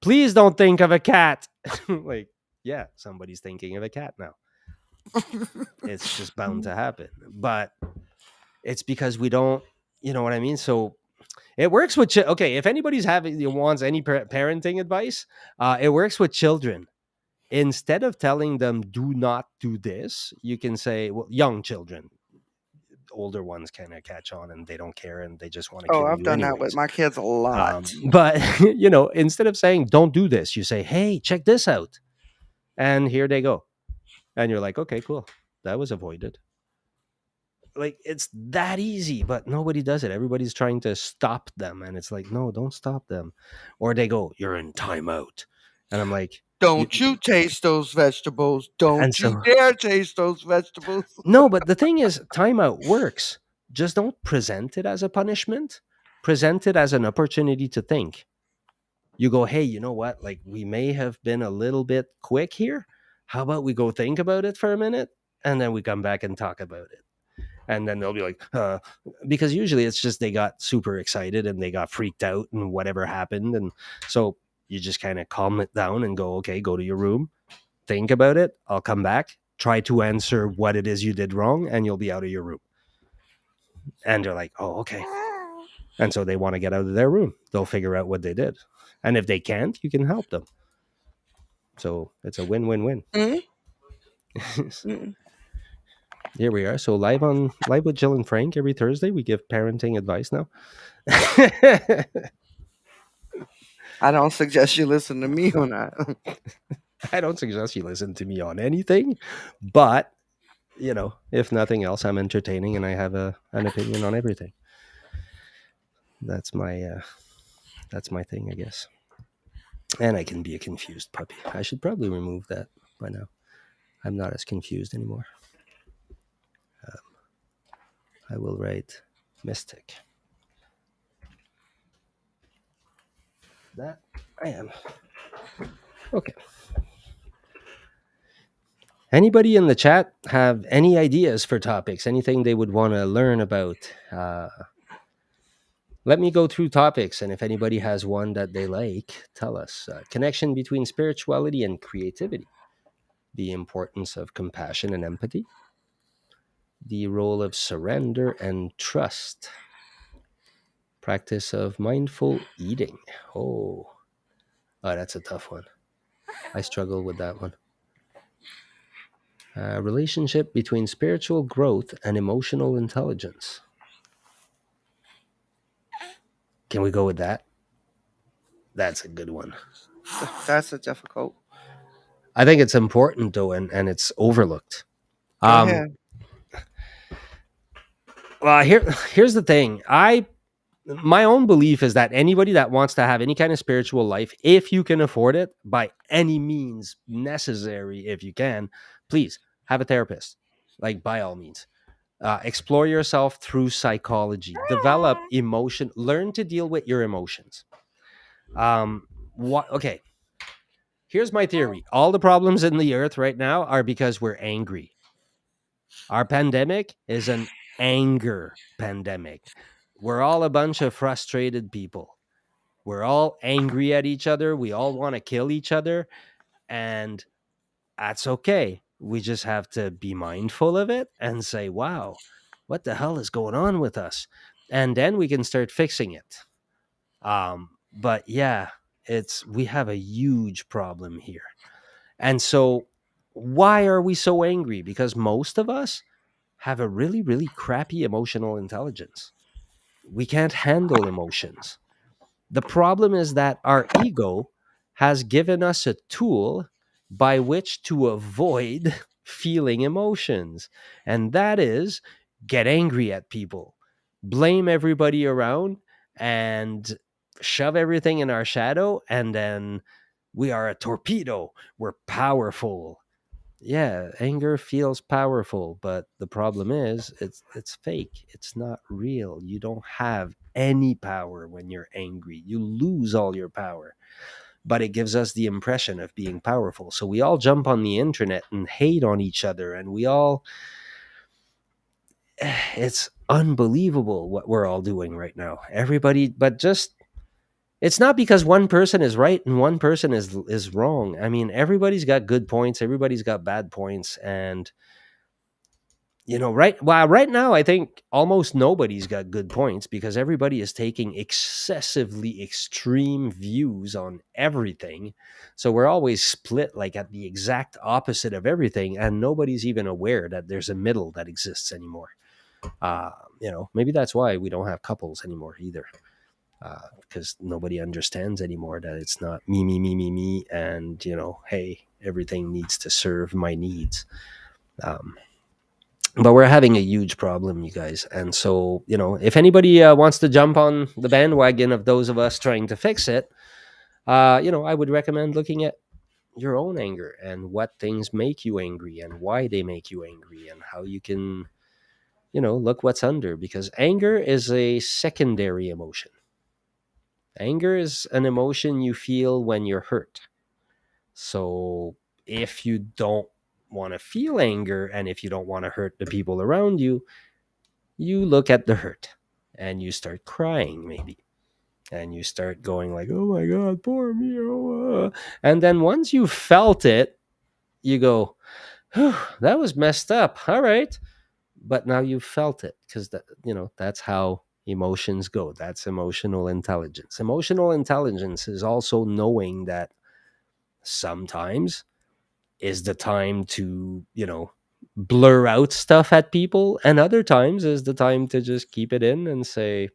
please don't think of a cat. Like, yeah, somebody's thinking of a cat now. It's just bound to happen. But it's because we don't, you know what I mean? So it works with okay. If anybody's wants any parenting advice, it works with children. Instead of telling them do not do this, you can say, well, young children, older ones kind of catch on and they don't care and they just want to Oh, kill I've you done that with anyways. my kids a lot. But instead of saying don't do this, you say, hey, check this out, and here they go, and you're like, okay, cool, that was avoided. Like, it's that easy, but nobody does it. Everybody's trying to stop them, and it's like, no, don't stop them. Or they go, you're in timeout, and I'm like, you, Don't you taste those vegetables. and Don't you so dare taste those vegetables. no, but the thing is, timeout works. Just don't present it as a punishment. Present it as an opportunity to think. You go, hey, you know what? Like, we may have been a little bit quick here. How about we go think about it for a minute and then we come back and talk about it? And then they'll be like, because usually it's just they got super excited and they got freaked out and whatever happened. And so you just kind of calm it down and go, okay, go to your room, think about it. I'll come back, try to answer what it is you did wrong, and you'll be out of your room. And they're like, oh, okay. And so they want to get out of their room. They'll figure out what they did. And if they can't, you can help them. So it's a win-win-win. Mm, mm. Here we are. So live with Jill and Frank every Thursday. We give parenting advice now. I don't suggest you listen to me on that. I don't suggest you listen to me on anything, but if nothing else, I'm entertaining and I have an opinion on everything. That's my thing, I guess. And I can be a confused puppy. I should probably remove that by now. I'm not as confused anymore. I will write mystic. That I am. Okay. Anybody in the chat have any ideas for topics? Anything they would want to learn about? Let me go through topics, and if anybody has one that they like, tell us. Connection between spirituality and creativity, the importance of compassion and empathy, the role of surrender and trust, practice of mindful eating. Oh, that's a tough one. I struggle with that one. Relationship between spiritual growth and emotional intelligence. Can we go with that? That's a good one. That's a difficult. I think it's important though, and it's overlooked. Go Um, ahead. well, here's the thing. My own belief is that anybody that wants to have any kind of spiritual life, if you can afford it, by any means necessary, if you can, please have a therapist. Like by all means, explore yourself through psychology, develop emotion, learn to deal with your emotions. What? Okay, here's my theory. All the problems in the earth right now are because we're angry. Our pandemic is an anger pandemic. We're all a bunch of frustrated people. We're all angry at each other. We all want to kill each other. And that's okay. We just have to be mindful of it and say, wow, what the hell is going on with us? And then we can start fixing it. But yeah, we have a huge problem here. And so why are we so angry? Because most of us have a really, really crappy emotional intelligence. We can't handle emotions. The problem is that our ego has given us a tool by which to avoid feeling emotions. And that is get angry at people, blame everybody around, and shove everything in our shadow. And then we are a torpedo. We're powerful. Yeah, anger feels powerful, but the problem is it's fake. It's not real. You don't have any power when you're angry. You lose all your power. But it gives us the impression of being powerful. So we all jump on the internet and hate on each other, and we all it's unbelievable what we're all doing right now. Everybody, but just it's not because one person is right and one person is wrong. I mean, everybody's got good points, everybody's got bad points, and right now I think almost nobody's got good points because everybody is taking excessively extreme views on everything. So we're always split like at the exact opposite of everything, and nobody's even aware that there's a middle that exists anymore. uh Maybe that's why we don't have couples anymore either, because nobody understands anymore that it's not me, me, me, me, me, and hey, everything needs to serve my needs. um but we're having a huge problem, you guys. And so, if anybody wants to jump on the bandwagon of those of us trying to fix it, I would recommend looking at your own anger and what things make you angry and why they make you angry and how you can, look what's under, because anger is a secondary emotion. Anger is an emotion you feel when you're hurt. So if you don't want to feel anger and if you don't want to hurt the people around you, you look at the hurt and you start crying maybe, and you start going like, oh my god, poor me, and then once you felt it, you go, "Whew, that was messed up, all right." But now you felt it, because that's how emotions go. That's emotional intelligence. Emotional intelligence is also knowing that sometimes is the time to, blur out stuff at people, and other times is the time to just keep it in and say,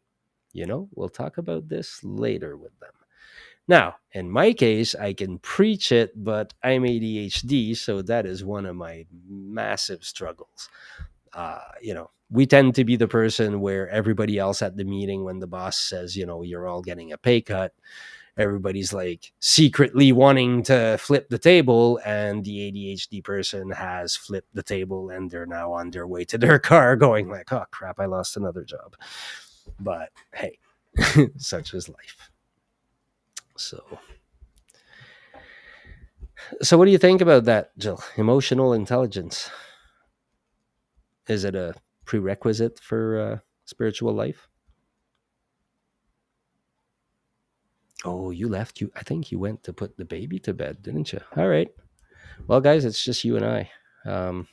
we'll talk about this later with them. Now, in my case, I can preach it, but I'm ADHD, so that is one of my massive struggles. We tend to be the person where everybody else at the meeting, when the boss says, you're all getting a pay cut, everybody's like secretly wanting to flip the table, and the ADHD person has flipped the table and they're now on their way to their car going like, oh crap, I lost another job. But hey, such is life. So what do you think about that, Jill? Emotional intelligence, is it a prerequisite for spiritual life? Oh, you left. I think you went to put the baby to bed, didn't you? All right. Well, guys, it's just you and I. um,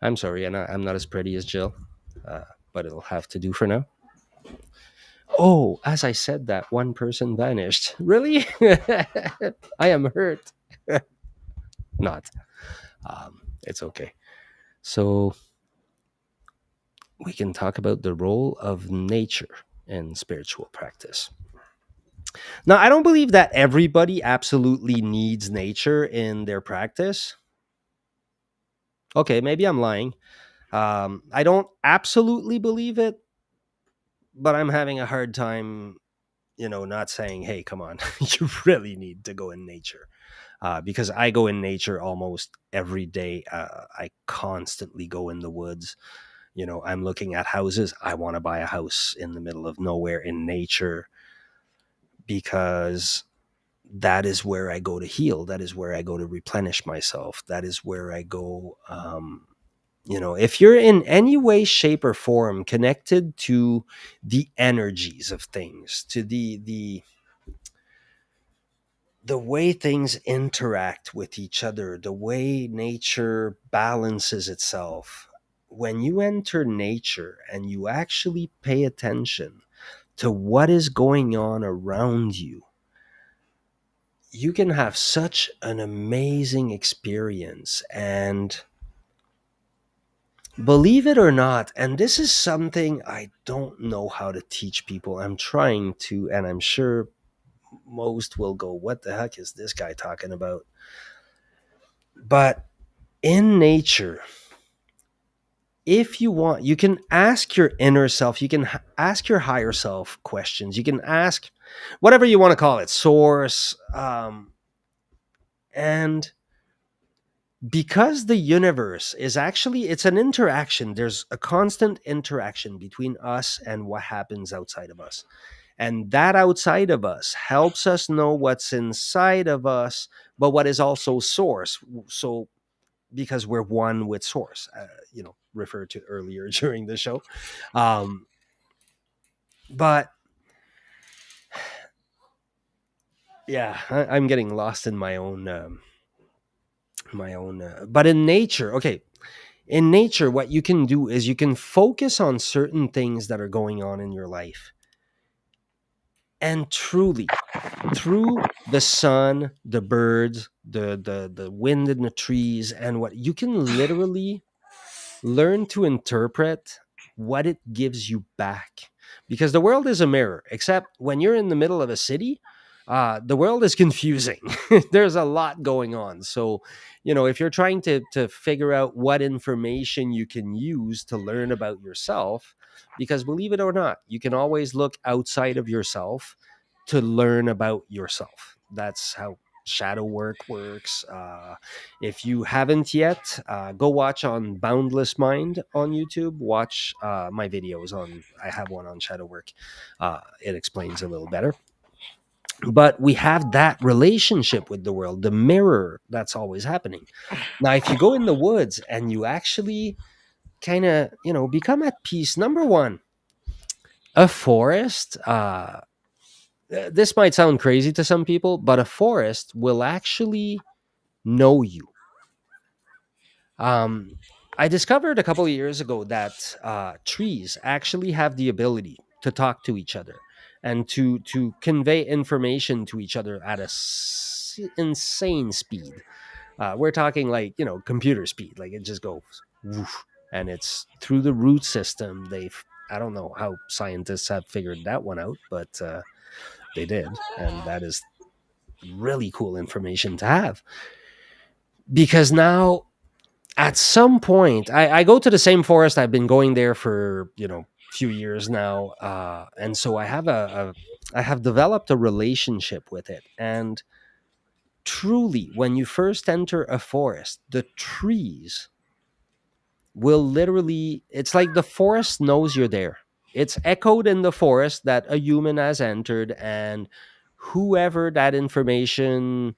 I'm sorry, and I'm not as pretty as Jill, uh, but it'll have to do for now. Oh, as I said that, one person vanished. Really? I am hurt. Not. It's okay. So we can talk about the role of nature in spiritual practice. Now, I don't believe that everybody absolutely needs nature in their practice. Okay, maybe I'm lying. I don't absolutely believe it, but I'm having a hard time, not saying, hey, come on, you really need to go in nature. Because I go in nature almost every day. I constantly go in the woods. I'm looking at houses. I want to buy a house in the middle of nowhere in nature because that is where I go to heal. That is where I go to replenish myself. That is where I go. If you're in any way, shape, or form connected to the energies of things, to the way things interact with each other, the way nature balances itself. When you enter nature and you actually pay attention to what is going on around you, you can have such an amazing experience. And believe it or not, and this is something I don't know how to teach people, I'm trying to, and I'm sure most will go, what the heck is this guy talking about? But in nature, if you want, you can ask your inner self, you can ask your higher self questions, you can ask whatever you want to call it, source, and because the universe is actually, it's an interaction, there's a constant interaction between us and what happens outside of us, and that outside of us helps us know what's inside of us, but what is also source. So because we're one with source, referred to earlier during the show. Um, but yeah, I'm getting lost in my own but in nature, okay, in nature, what you can do is you can focus on certain things that are going on in your life, and truly, through the sun, the birds, the wind in the trees, and what you can literally learn to interpret what it gives you back. Because the world is a mirror, except when you're in the middle of a city, the world is confusing. There's a lot going on. So, if you're trying to figure out what information you can use to learn about yourself, because believe it or not, you can always look outside of yourself to learn about yourself. That's how shadow work works. If you haven't yet, go watch on Boundless Mind on YouTube. Watch my videos on. I have one on shadow work. It explains a little better. But we have that relationship with the world, the mirror that's always happening. Now, if you go in the woods and you actually kind of, become at peace. Number one, a forest. This might sound crazy to some people, but a forest will actually know you. Um, I discovered a couple of years ago that trees actually have the ability to talk to each other and to convey information to each other at a insane speed. We're talking like computer speed, like it just goes woof, and it's through the root system. I don't know how scientists have figured that one out, but they did, and that is really cool information to have because now at some point I go to the same forest. I've been going there for few years now, and so I have developed a relationship with it. And truly, when you first enter a forest, the trees will literally, it's like the forest knows you're there. It's echoed in the forest that a human has entered, and whoever that information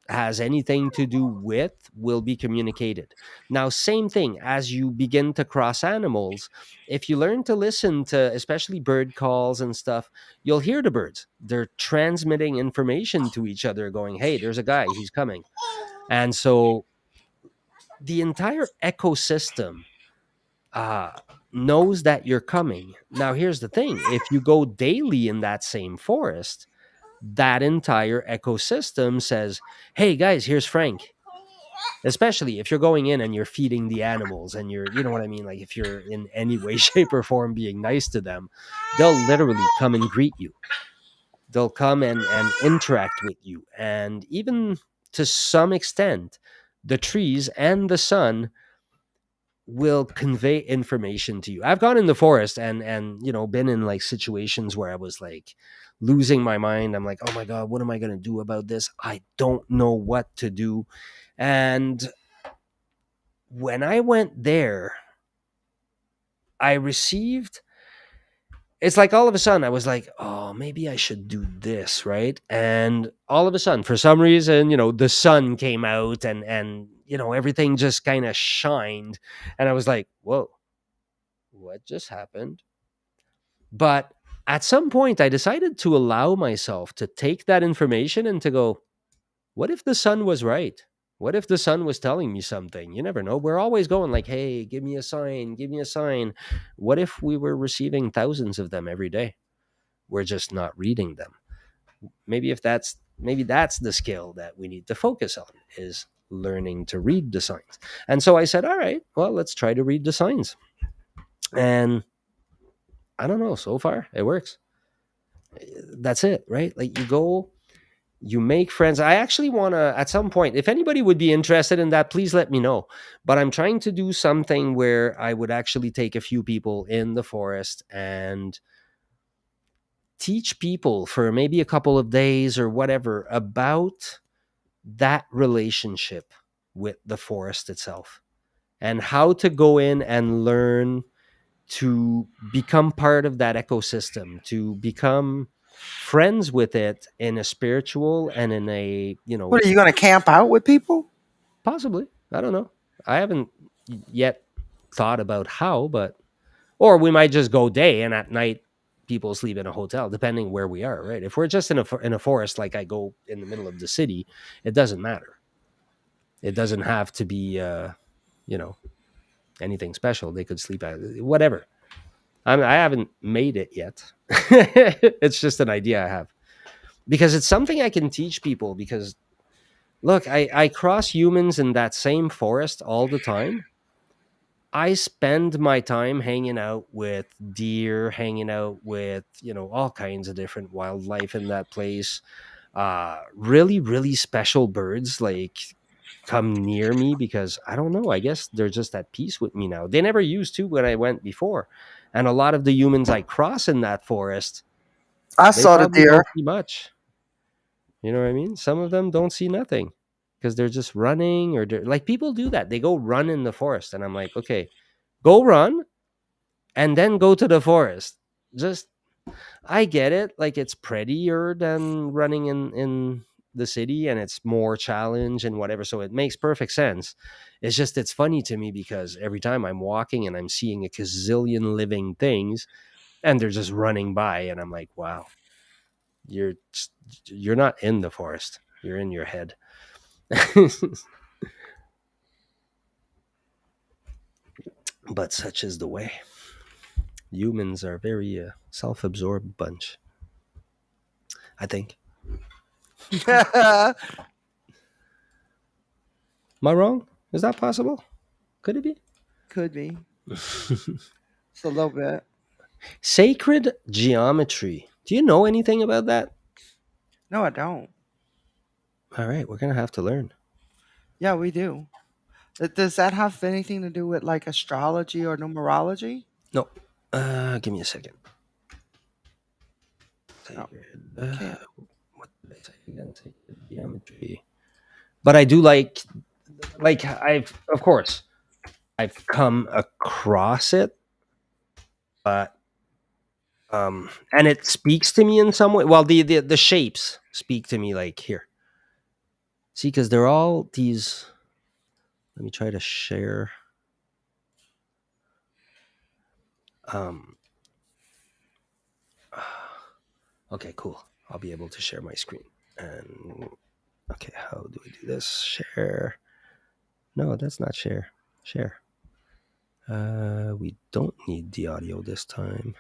has anything to do with will be communicated. Now, same thing as you begin to cross animals. If you learn to listen to especially bird calls and stuff, you'll hear the birds. They're transmitting information to each other, going, hey, there's a guy, he's coming. And so the entire ecosystem uh, knows that you're coming. Now, here's the thing: if you go daily in that same forest, that entire ecosystem says, hey guys, here's Frank. especially if you're going in and you're feeding the animals and you're, you know what I mean, like if you're in any way shape or form being nice to them, they'll literally come and greet you. They'll come and interact with you, and even to some extent the trees and the sun will convey information to you. I've gone in the forest and been in like situations where I was like losing my mind. I'm like, oh my god, what am I going to do about this? I don't know what to do. And when I went there, I received, it's like all of a sudden I was like, oh, maybe I should do this, right? And all of a sudden, for some reason, the sun came out and everything just kind of shined. And I was like, whoa, what just happened? But at some point, I decided to allow myself to take that information and to go, what if the sun was right? What if the sun was telling me something? You never know. We're always going like, hey, give me a sign, give me a sign. What if we were receiving thousands of them every day? We're just not reading them. Maybe that's the skill that we need to focus on, is learning to read the signs. And so I said, all right, well, let's try to read the signs. And I don't know, so far it works. That's it, right? Like you go, you make friends. I actually want to, at some point, if anybody would be interested in that, please let me know. But I'm trying to do something where I would actually take a few people in the forest and teach people for maybe a couple of days or whatever about that relationship with the forest itself, and how to go in and learn to become part of that ecosystem, to become friends with it in a spiritual and in a, What are you going to camp out with people? possibly, I don't know. I haven't yet thought about how, but, or we might just go day and at night people sleep in a hotel, depending where we are, right? If we're just in a forest, like I go in the middle of the city, it doesn't matter. It doesn't have to be, you know, anything special. They could sleep at whatever. I haven't made it yet. It's just an idea I have, because it's something I can teach people. Because look, I cross humans in that same forest all the time. I spend my time hanging out with deer, hanging out with, all kinds of different wildlife in that place. Really, really special birds like come near me because I don't know. I guess they're just at peace with me now. They never used to when I went before. And a lot of the humans I cross in that forest, I they saw the probably deer. don't see much. You know what I mean? Some of them don't see nothing because they're just running, or like people do that. They go run in the forest. And I'm like, okay, go run and then go to the forest. Just, I get it. Like it's prettier than running in the city, and it's more challenge and whatever. So it makes perfect sense. It's just, it's funny to me because every time I'm walking and I'm seeing a gazillion living things and they're just running by, and I'm like, wow, you're you're not in the forest. You're in your head. But such is the way. Humans are very self-absorbed bunch, I think. Am I wrong? Is that possible? Could it be? Could be. It's a little bit. Sacred geometry. Do you know anything about that? No, I don't. All right, we're going to have to learn. Yeah, we do. Does that have anything to do with like astrology or numerology? No. Give me a second. No, Sacred. can't. What did I say again? Sacred geometry. But I do like of course, I've come across it, but and it speaks to me in some way. Well, the shapes speak to me, like here. See, because they're all these. Let me try to share. Um, okay, cool. I'll be able to share my screen. And okay, how do I do this? Share. No, that's not share. Share. We don't need the audio this time.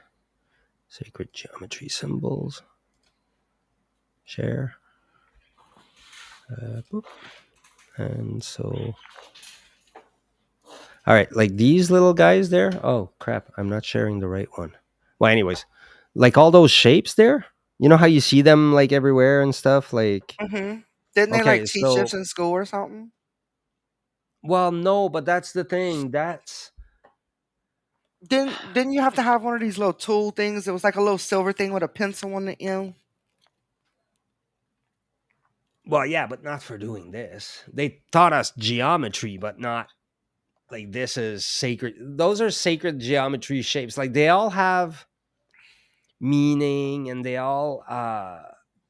Sacred geometry symbols. Share. Boop. And so, all right, like these little guys there. Oh crap, I'm not sharing the right one. Well, anyways, like all those shapes there. You know how you see them like everywhere and stuff. Like, Mhm. Didn't they, like, okay, teach this so in school or something? well, no, but that's the thing. That's Didn't you have to have one of these little tool things? It was like a little silver thing with a pencil on the end. well, yeah, but not for doing this. They taught us geometry, but not like this is sacred. Those are sacred geometry shapes. Like they all have meaning and they all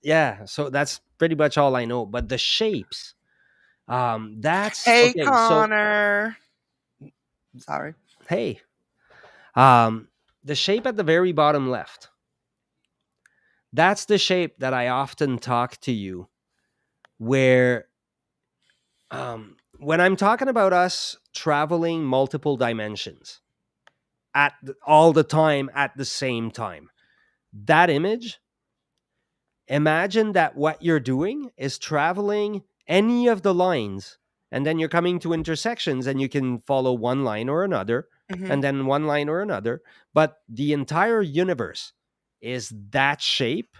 yeah, so that's pretty much all I know. But the shapes, that's Hey, okay. So Connor. Sorry. hey, um the shape at the very bottom left, that's the shape that I often talk to you where when I'm talking about us traveling multiple dimensions all the time at the same time, that image, imagine that what you're doing is traveling any of the lines, and then you're coming to intersections and you can follow one line or another, Mhm. and then one line or another. But the entire universe is that shape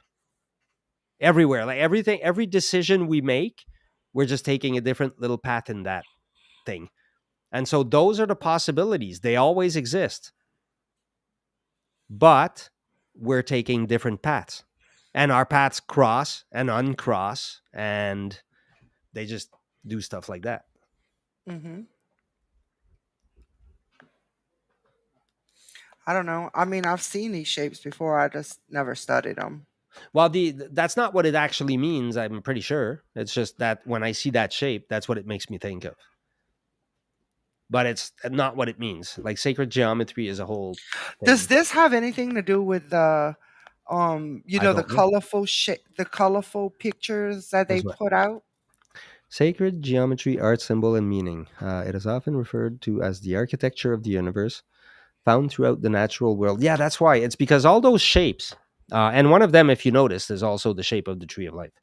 everywhere. Like everything, every decision we make, we're just taking a different little path in that thing. And so those are the possibilities. They always exist, but we're taking different paths. And our paths cross and uncross, and they just do stuff like that. Mhm. I don't know. I mean, I've seen these shapes before. I just never studied them. Well, that's not what it actually means, I'm pretty sure. It's just that when I see that shape, that's what it makes me think of. But it's not what it means. Like sacred geometry is a whole Does thing. this have anything to do with the, I the don't know. colorful pictures that they As what? put out? Sacred geometry, art, symbol, and meaning. It is often referred to as the architecture of the universe, found throughout the natural world. Yeah, that's why. It's because all those shapes, and one of them, if you notice, is also the shape of the tree of life.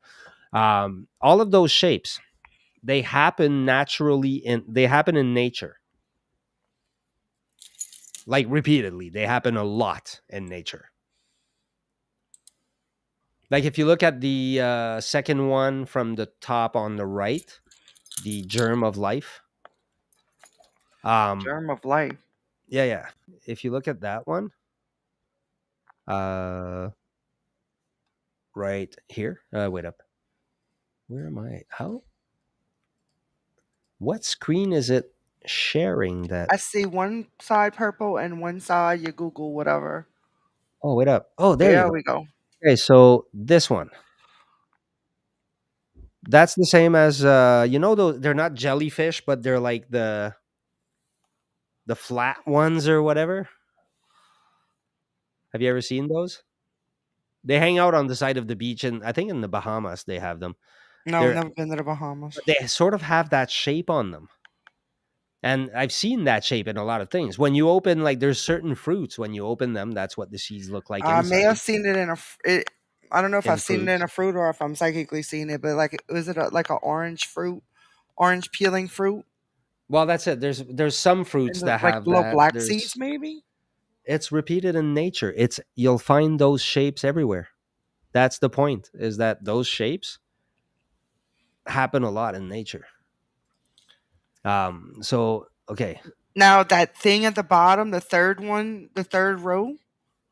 All of those shapes, they happen naturally they happen in nature, like repeatedly. They happen a lot in nature. Like if you look at the second one from the top on the right, the germ of life. Um, Germ of life. yeah, yeah. If you look at that one, uh, right here. Wait up. Where am I? How? What screen is it sharing that? I see one side purple and one side you Google whatever. Oh, wait up. Oh, there you There go. we go. Okay, so this one, that's the same as those, they're not jellyfish, but they're like the flat ones or whatever. Have you ever seen those? They hang out on the side of the beach, and I think in the Bahamas they have them. No, They're never been to the Bahamas. But they sort of have that shape on them. And I've seen that shape in a lot of things. When you open, like, there's certain fruits, when you open them, that's what the seeds look like I may have inside seen it in I don't know if in I've seen it in fruits. a fruit or if I'm psychically seeing it, but like, was it like an orange fruit, orange peeling fruit, Well, that's it. There's some fruits and that like have little that. black seeds There's maybe? It's repeated in nature. It's You'll find those shapes everywhere. That's the point, is that those shapes happen a lot in nature. So okay. Now that thing at the bottom, the third one, the third row,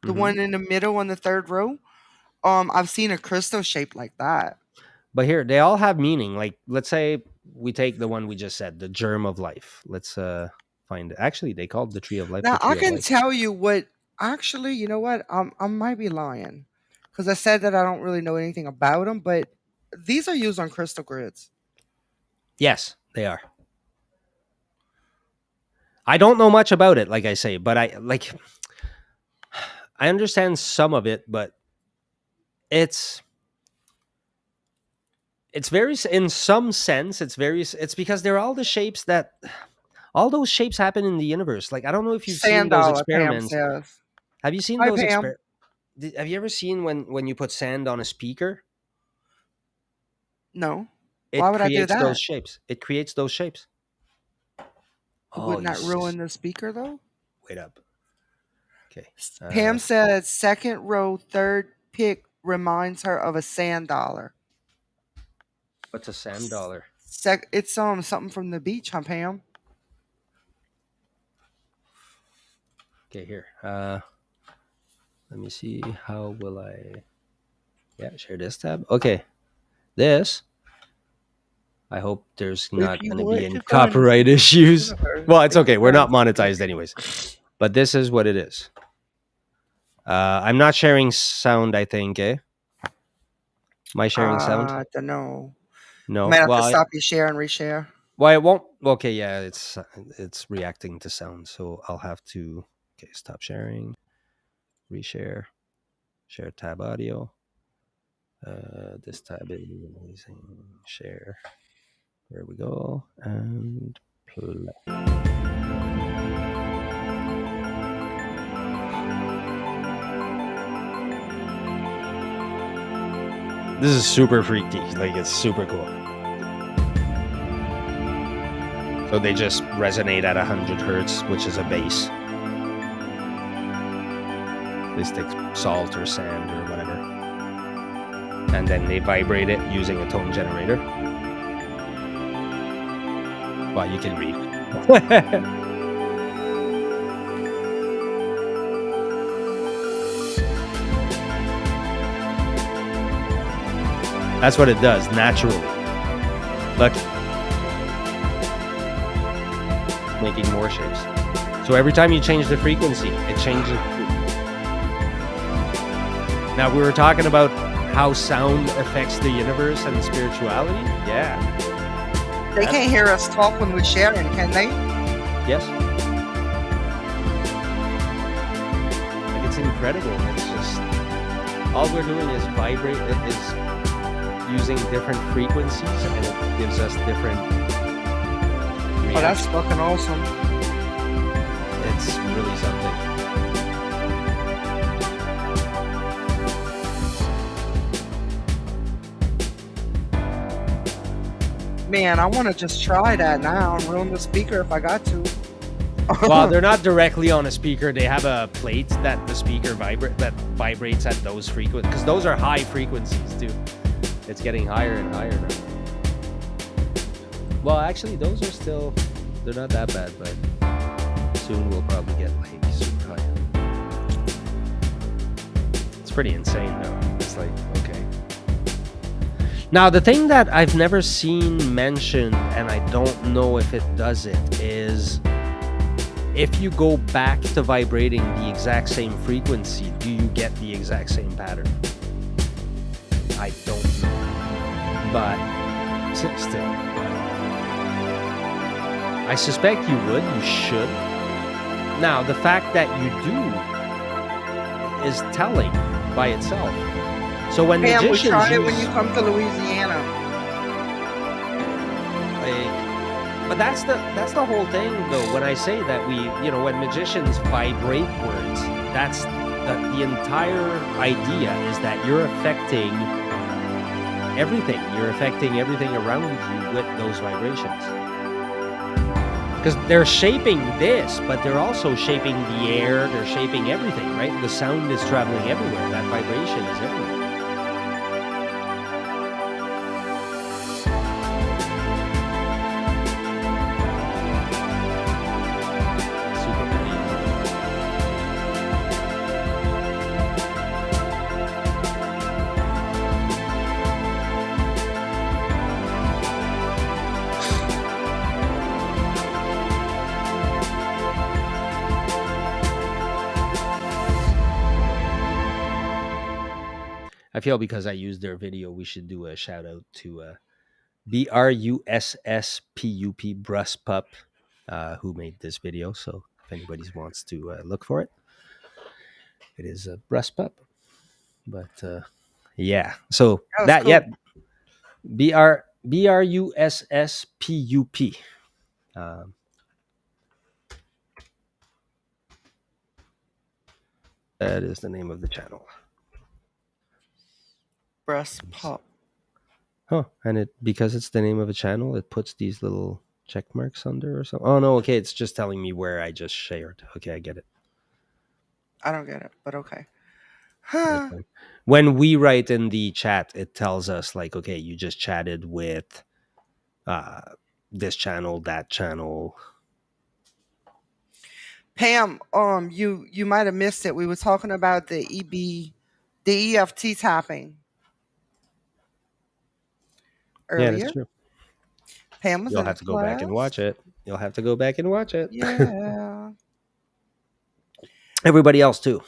the hmm one in the middle on the third row, I've seen a crystal shaped like that. But here, they all have meaning. Like, let's say we take the one we just said, the germ of life. Let's find it. Actually, they called the tree of life Now the I tree of can life. tell you what. Actually, you know what? I might be lying because I said that I don't really know anything about them, but these are used on crystal grids. Yes, they are. I don't know much about it, like I say, but I understand some of it, but it's in some sense it's because they're all the shapes that all those shapes happen in the universe. Like, I don't know if you've seen Sand those dollar, Pam experiments. says. Have you seen Hi, those Pam. have you ever seen when you put sand on a speaker? No. Why It would I do creates those that? shapes. It creates those shapes. It Oh, would not ruin the speaker though. wait up. Okay. Pam said second row, third pick reminds her of a sand dollar. What's a sand dollar? It's something from the beach, huh, Pam? Okay, here. Let me see. How will I? Yeah, share this tab. Okay, this. I hope there's If not you going to be want any to find the copyright secret to the issues. universe, Well, it's okay. We're not exercise the monetized anyways. But this is what it is. I'm not sharing sound. I think. Eh? Am I sharing sound? I don't know. I No. might have to Well, stop you share and reshare. well, it won't. Okay, yeah, it's reacting to sound, so I'll have to. Okay, stop sharing, reshare, share tab audio. This tab is amazing. Share. There we go, and play. This is super freaky. Like it's super cool. So they just resonate at 100 hertz, which is a bass. They stick salt or sand or whatever. And then they vibrate it using a tone generator. Well, you can read. That's what it does naturally. Look, making more shapes. So every time you change the frequency, it changes. Now we were talking about how sound affects the universe and spirituality. Yeah. They can't hear us talk when we're sharing, can they? Yes. Like it's incredible. It's just all we're doing is vibrate. Is using different frequencies, and it gives us different reactions. Oh, that's fucking awesome. It's really something. Man, I want to just try that now and ruin the speaker if I got to. Well, they're not directly on a speaker. They have a plate that the speaker vibrates at those frequencies, because those are high frequencies too. It's getting higher and higher now. Well, actually, those are still, they're not that bad, but soon we'll probably get like super high. It's pretty insane though. It's like, okay. Now, the thing that I've never seen mentioned, and I don't know if it does it, is if you go back to vibrating the exact same frequency, do you get the exact same pattern? I don't know. But still. I suspect you would, you should. Now, the fact that you do is telling by itself. So when Pam, we magicians try it use, when you come to Louisiana. but that's the whole thing, though. When I say that when magicians vibrate words, that's the entire idea is that you're affecting everything. You're affecting everything around you with those vibrations. Because they're shaping this, but they're also shaping the air. They're shaping everything, right? The sound is traveling everywhere. That vibration is everywhere. Super pretty. I feel because I used their video, we should do a shout out to BRUSSPUP Brus Pup, who made this video. So if anybody wants to look for it, it is a Brus Pup. But yeah, so That was that cool. yeah, BRUSSPUP. Um, that is the name of the channel. Breast pump. Huh. And it, because it's the name of a channel, it puts these little check marks under or something. Oh no, okay, it's just telling me where I just shared. Okay, I get it. I don't get it, but okay. Right Huh. then. When we write in the chat, it tells us like, okay, you just chatted with uh this channel, that channel. Pam, you might have missed it. We were talking about the EFT tapping Yeah, that's earlier. true. Pam was You'll in the have to go back and class. watch it. You'll have to go back and watch it. Yeah. Everybody else too.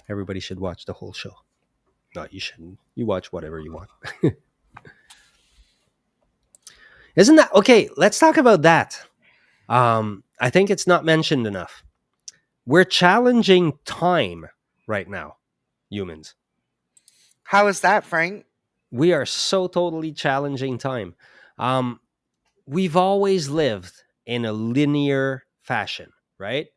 Everybody should watch the whole show. No, you shouldn't. You watch whatever you want. Isn't that okay? Let's talk about that. I think it's not mentioned enough. We're challenging time right now, humans. How is that, Frank? We are so totally challenging time. Um, we've always lived in a linear fashion, right?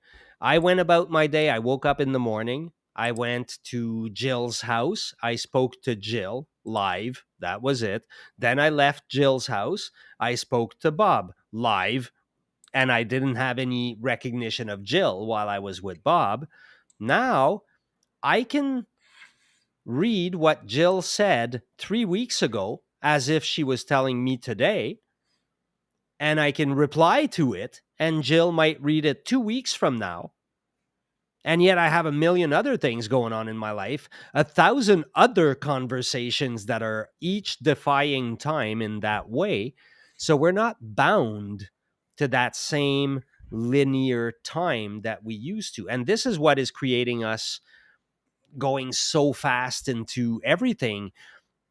I went about my day. I woke up in the morning. I went to Jill's house. I spoke to Jill live. That was it. Then I left Jill's house. I spoke to Bob live, and I didn't have any recognition of Jill while I was with Bob. Now I can read what Jill said 3 weeks ago as if she was telling me today, and I can reply to it, and Jill might read it 2 weeks from now. And yet I have a million other things going on in my life, a thousand other conversations that are each defying time in that way. So we're not bound to that same linear time that we used to. And this is what is creating us going so fast into everything,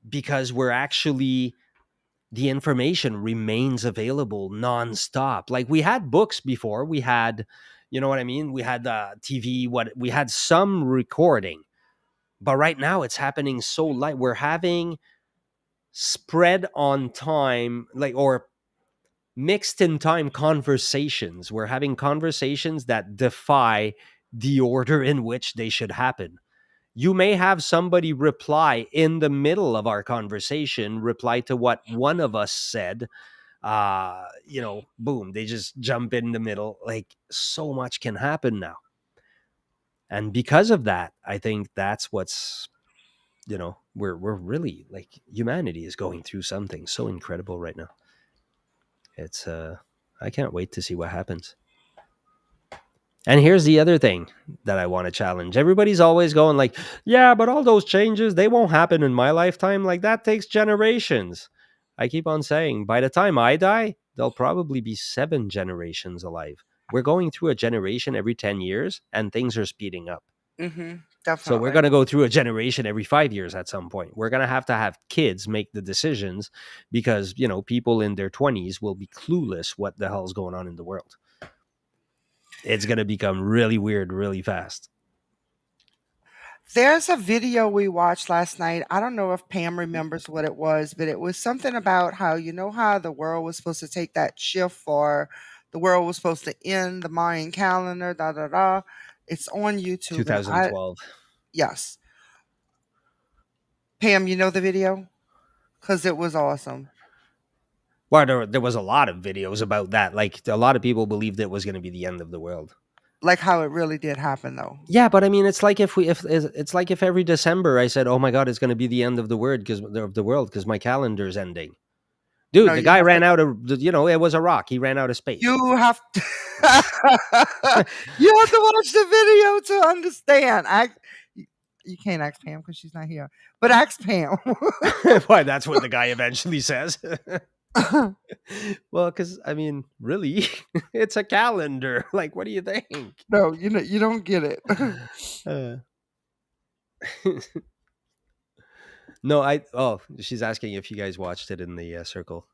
because we're actually, the information remains available nonstop. Like we had books before, we had, you know what I mean? We had TV, what we had some recording, but right now it's happening so light. We're having spread on time, like, or mixed in time conversations. We're having conversations that defy the order in which they should happen. You may have somebody reply in the middle of our conversation, reply to what one of us said. Boom, they just jump in the middle. Like so much can happen now. And because of that, I think that's what's, we're really, like, humanity is going through something so incredible right now. It's I can't wait to see what happens. And here's the other thing that I want to challenge. Everybody's always going like, yeah, but all those changes, they won't happen in my lifetime. Like that takes generations. I keep on saying, by the time I die, there'll probably be 7 generations alive. We're going through a generation every 10 years and things are speeding up. So we're Definitely. going to go through a generation every 5 years at some point. We're going to have kids make the decisions because, people in their 20s will be clueless what the hell's going on in the world. It's going to become really weird really fast. There's a video we watched last night. I don't know if Pam remembers what it was, but it was something about how how the world was supposed to take that shift for the world was supposed to end the Mayan calendar, da da da. It's on YouTube and I 2012. yes. Pam, you know the video? Cuz it was awesome. Well, there was a lot of videos about that. Like a lot of people believed it was going to be the end of the world. Like how it really did happen though. Yeah, but I mean, it's like if it's like if every December I said, "Oh my God, it's going to be the end of the world because my calendar's ending." No, Dude, the you guy have to ran out of, it was a rock. He ran out of space. you have to you have to watch the video to understand. You can't ask Pam because she's not here. But ask Pam. Why? That's what the guy eventually says. Well, because I mean, really, it's a calendar. Like, what do you think? No, you don't get it. Uh, no, I. Oh, she's asking if you guys watched it in the circle.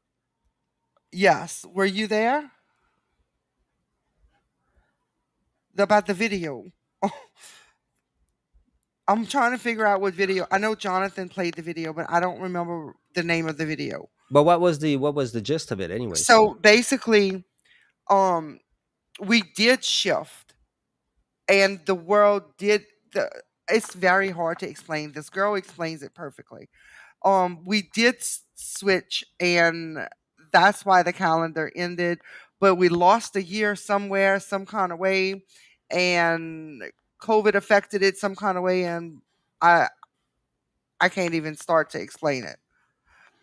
Yes. Were you there? About the video. I'm trying to figure out what video. I know Jonathan played the video, but I don't remember the name of the video. But what was the gist of it, anyways? So basically, um, we did shift, and the world did the. It's very hard to explain. This girl explains it perfectly. We did switch, and that's why the calendar ended. But we lost a year somewhere, some kind of way, and COVID affected it some kind of way, and I I can't even start to explain it.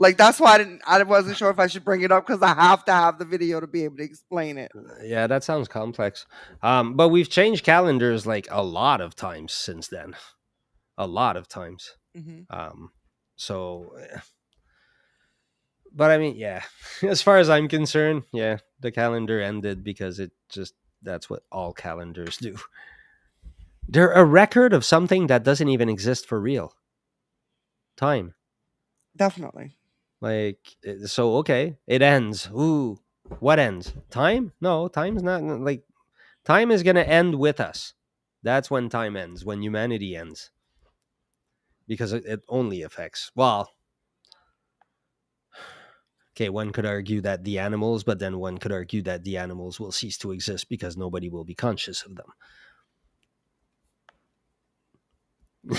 Like that's why I wasn't sure if I should bring it up because I have to have the video to be able to explain it. Yeah, that sounds complex. But we've changed calendars like a lot of times since then. A lot of times. Hmm. Um, so, but I mean, yeah, as far as I'm concerned, yeah, the calendar ended because it just, that's what all calendars do. They're a record of something that doesn't even exist for real, time. Definitely. Like, so, okay, it ends. Ooh, what ends? Time? No, time's not like, time is going to end with us. That's when time ends, when humanity ends, because it only affects, well, okay, one could argue that the animals, but then one could argue that the animals will cease to exist because nobody will be conscious of them.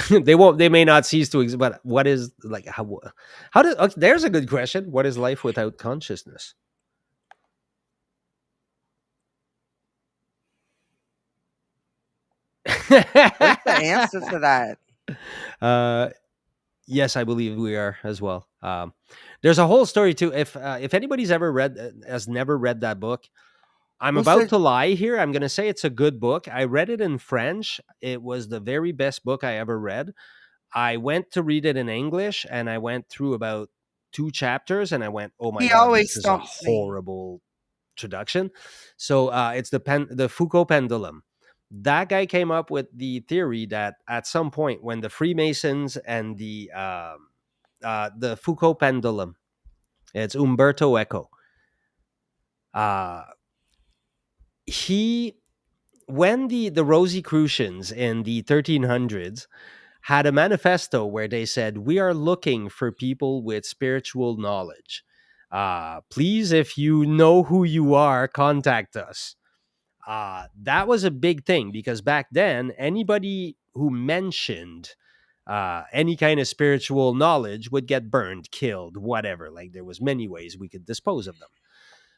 They won't. They may not cease to exist. But what is, like, how does? Okay, there's a good question. What is life without consciousness? What's the answer to that? uh, yes, I believe we are as well. There's a whole story too. If anybody's ever read, has never read that book, I'm What's about the to lie here. I'm going to say it's a good book. I read it in French. It was the very best book I ever read. I went to read it in English and I went through about two chapters and I went, "Oh my He god, always this is a stumps me. horrible introduction." So it's the Foucault pendulum. That guy came up with the theory that at some point when the Freemasons and the Foucault pendulum, it's Umberto Eco. Uh, he when the Rosicrucians in the 1300s had a manifesto where they said, "We are looking for people with spiritual knowledge. Please, if you know who you are, contact us." That was a big thing because back then, anybody who mentioned any kind of spiritual knowledge would get burned, killed, whatever. Like, there was many ways we could dispose of them.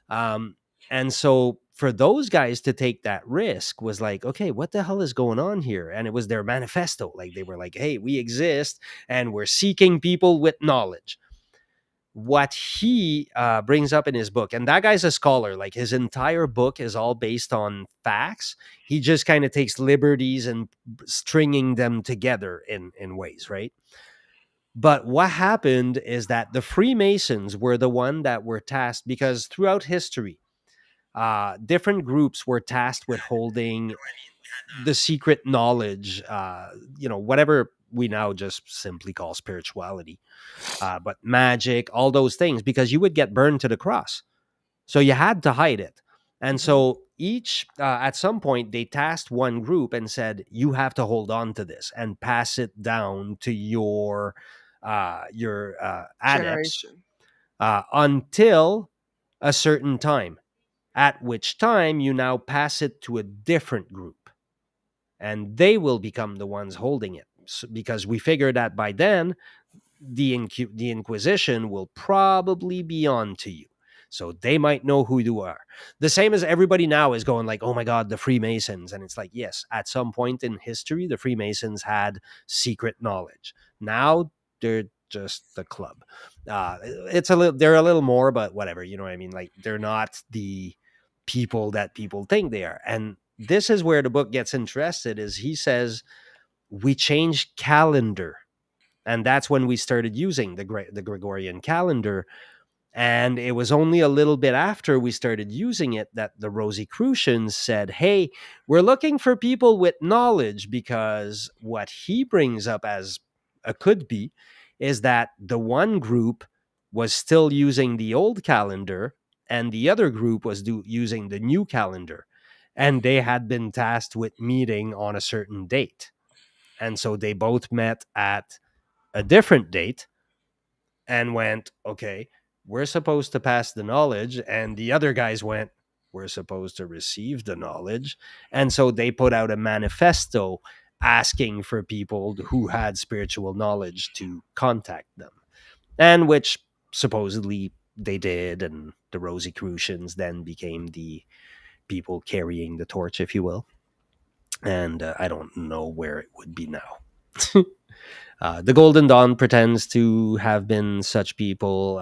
Um, and so for those guys to take that risk was like, okay, what the hell is going on here? And it was their manifesto. Like, they were like, hey, we exist and we're seeking people with knowledge. What he brings up in his book, and that guy's a scholar, like his entire book is all based on facts. He just kind of takes liberties and stringing them together in ways, right? But what happened is that the Freemasons were the one that were tasked because throughout history, different groups were tasked with holding the secret knowledge, whatever we now just simply call spirituality, but magic, all those things, because you would get burned to the cross. So you had to hide it. And Hmm. so at some point, they tasked one group and said, you have to hold on to this and pass it down to your adepts Generation. until a certain time, at which time you now pass it to a different group and they will become the ones holding it. Because we figure that by then, the Inquisition will probably be on to you. So they might know who you are. The same as everybody now is going like, oh my God, the Freemasons. And it's like, yes, at some point in history, the Freemasons had secret knowledge. Now they're just the club. They're a little more, but whatever, you know what I mean? Like, they're not the people that people think they are. And this is where the book gets interested, is he says, we changed calendar, and that's when we started using the Gregorian calendar. And it was only a little bit after we started using it that the Rosicrucians said, hey, we're looking for people with knowledge, because what he brings up as a could be is that the one group was still using the old calendar and the other group was using the new calendar. And they had been tasked with meeting on a certain date. And so they both met at a different date and went, okay, we're supposed to pass the knowledge. And the other guys went, we're supposed to receive the knowledge. And so they put out a manifesto asking for people who had spiritual knowledge to contact them. and which supposedly they did, and the Rosicrucians then became the people carrying the torch, if you will. And I don't know where it would be now. The Golden Dawn pretends to have been such people.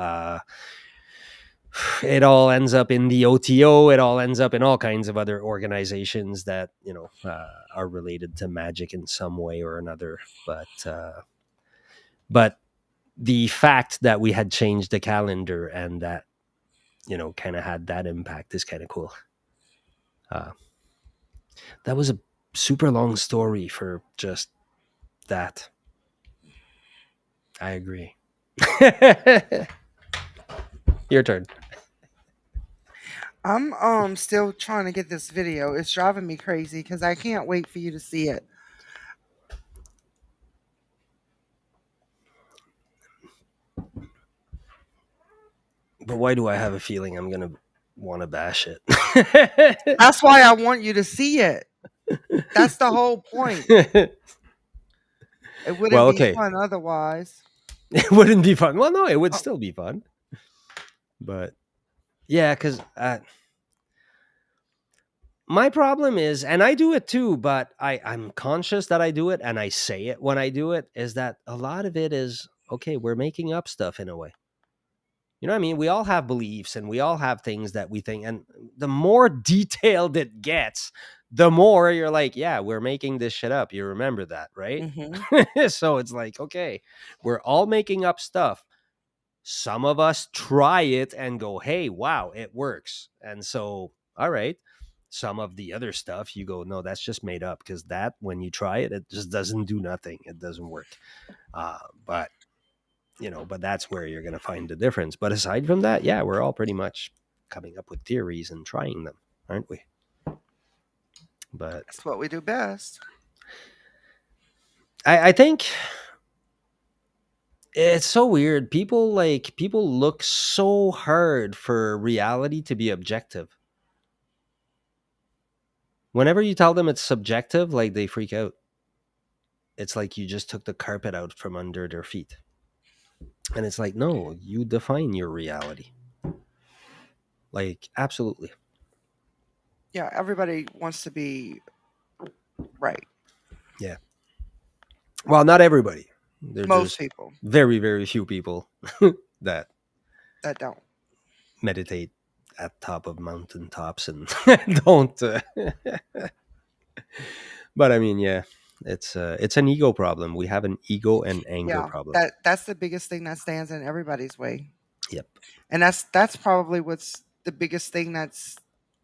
It all ends up in the OTO. It all ends up in all kinds of other organizations that are related to magic in some way or another. But the fact that we had changed the calendar and that kind of had that impact is kind of cool. Uh, that was a super long story for just that. I agree. Your turn. I'm still trying to get this video. It's driving me crazy because I can't wait for you to see it. But why do I have a feeling I'm gonna want to bash it? That's why I want you to see it. That's the whole point. It wouldn't Well, be okay. fun otherwise. It wouldn't be fun. Well, no, it would Oh, still be fun. But yeah, because my problem is, and I do it too, but I'm conscious that I do it and I say it when I do it, is that a lot of it is okay, we're making up stuff in a way. You know what I mean? We all have beliefs and we all have things that we think. And the more detailed it gets, the more you're like, yeah, we're making this shit up. You remember that, right? mhm. So it's like, okay, we're all making up stuff. Some of us try it and go, hey, wow, it works. And so, all right. Some of the other stuff you go, no, that's just made up, because that, when you try it, it just doesn't do nothing. It doesn't work. But but that's where you're going to find the difference. But aside from that, yeah, we're all pretty much coming up with theories and trying them, aren't we? But That's what we do best. I think it's so weird. People look so hard for reality to be objective. Whenever you tell them it's subjective, like, they freak out. It's like you just took the carpet out from under their feet. And it's like, no, you define your reality. Like, absolutely. Yeah, everybody wants to be right. Yeah. Well, not everybody. Most There's people very, very few people that that don't. meditate at top of mountaintops and don't. But I mean, yeah, it's an ego problem. We have an ego and anger Yeah, problem. that's the biggest thing that stands in everybody's way, Yep. and that's probably what's the biggest thing that's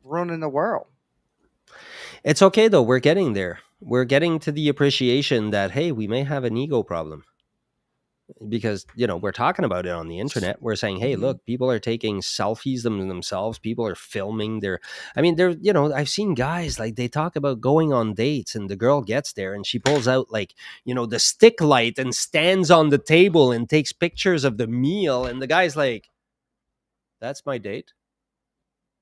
ruining the world. It's okay though. We're getting there. We're getting to the appreciation that, hey, we may have an ego problem, because we're talking about it on the internet. We're saying, hey, Hmm. look, people are taking selfies themselves. People are filming their, I mean, they're, I've seen guys, like, they talk about going on dates, and the girl gets there and she pulls out, like, the stick light and stands on the table and takes pictures of the meal, and the guy's like, that's my date.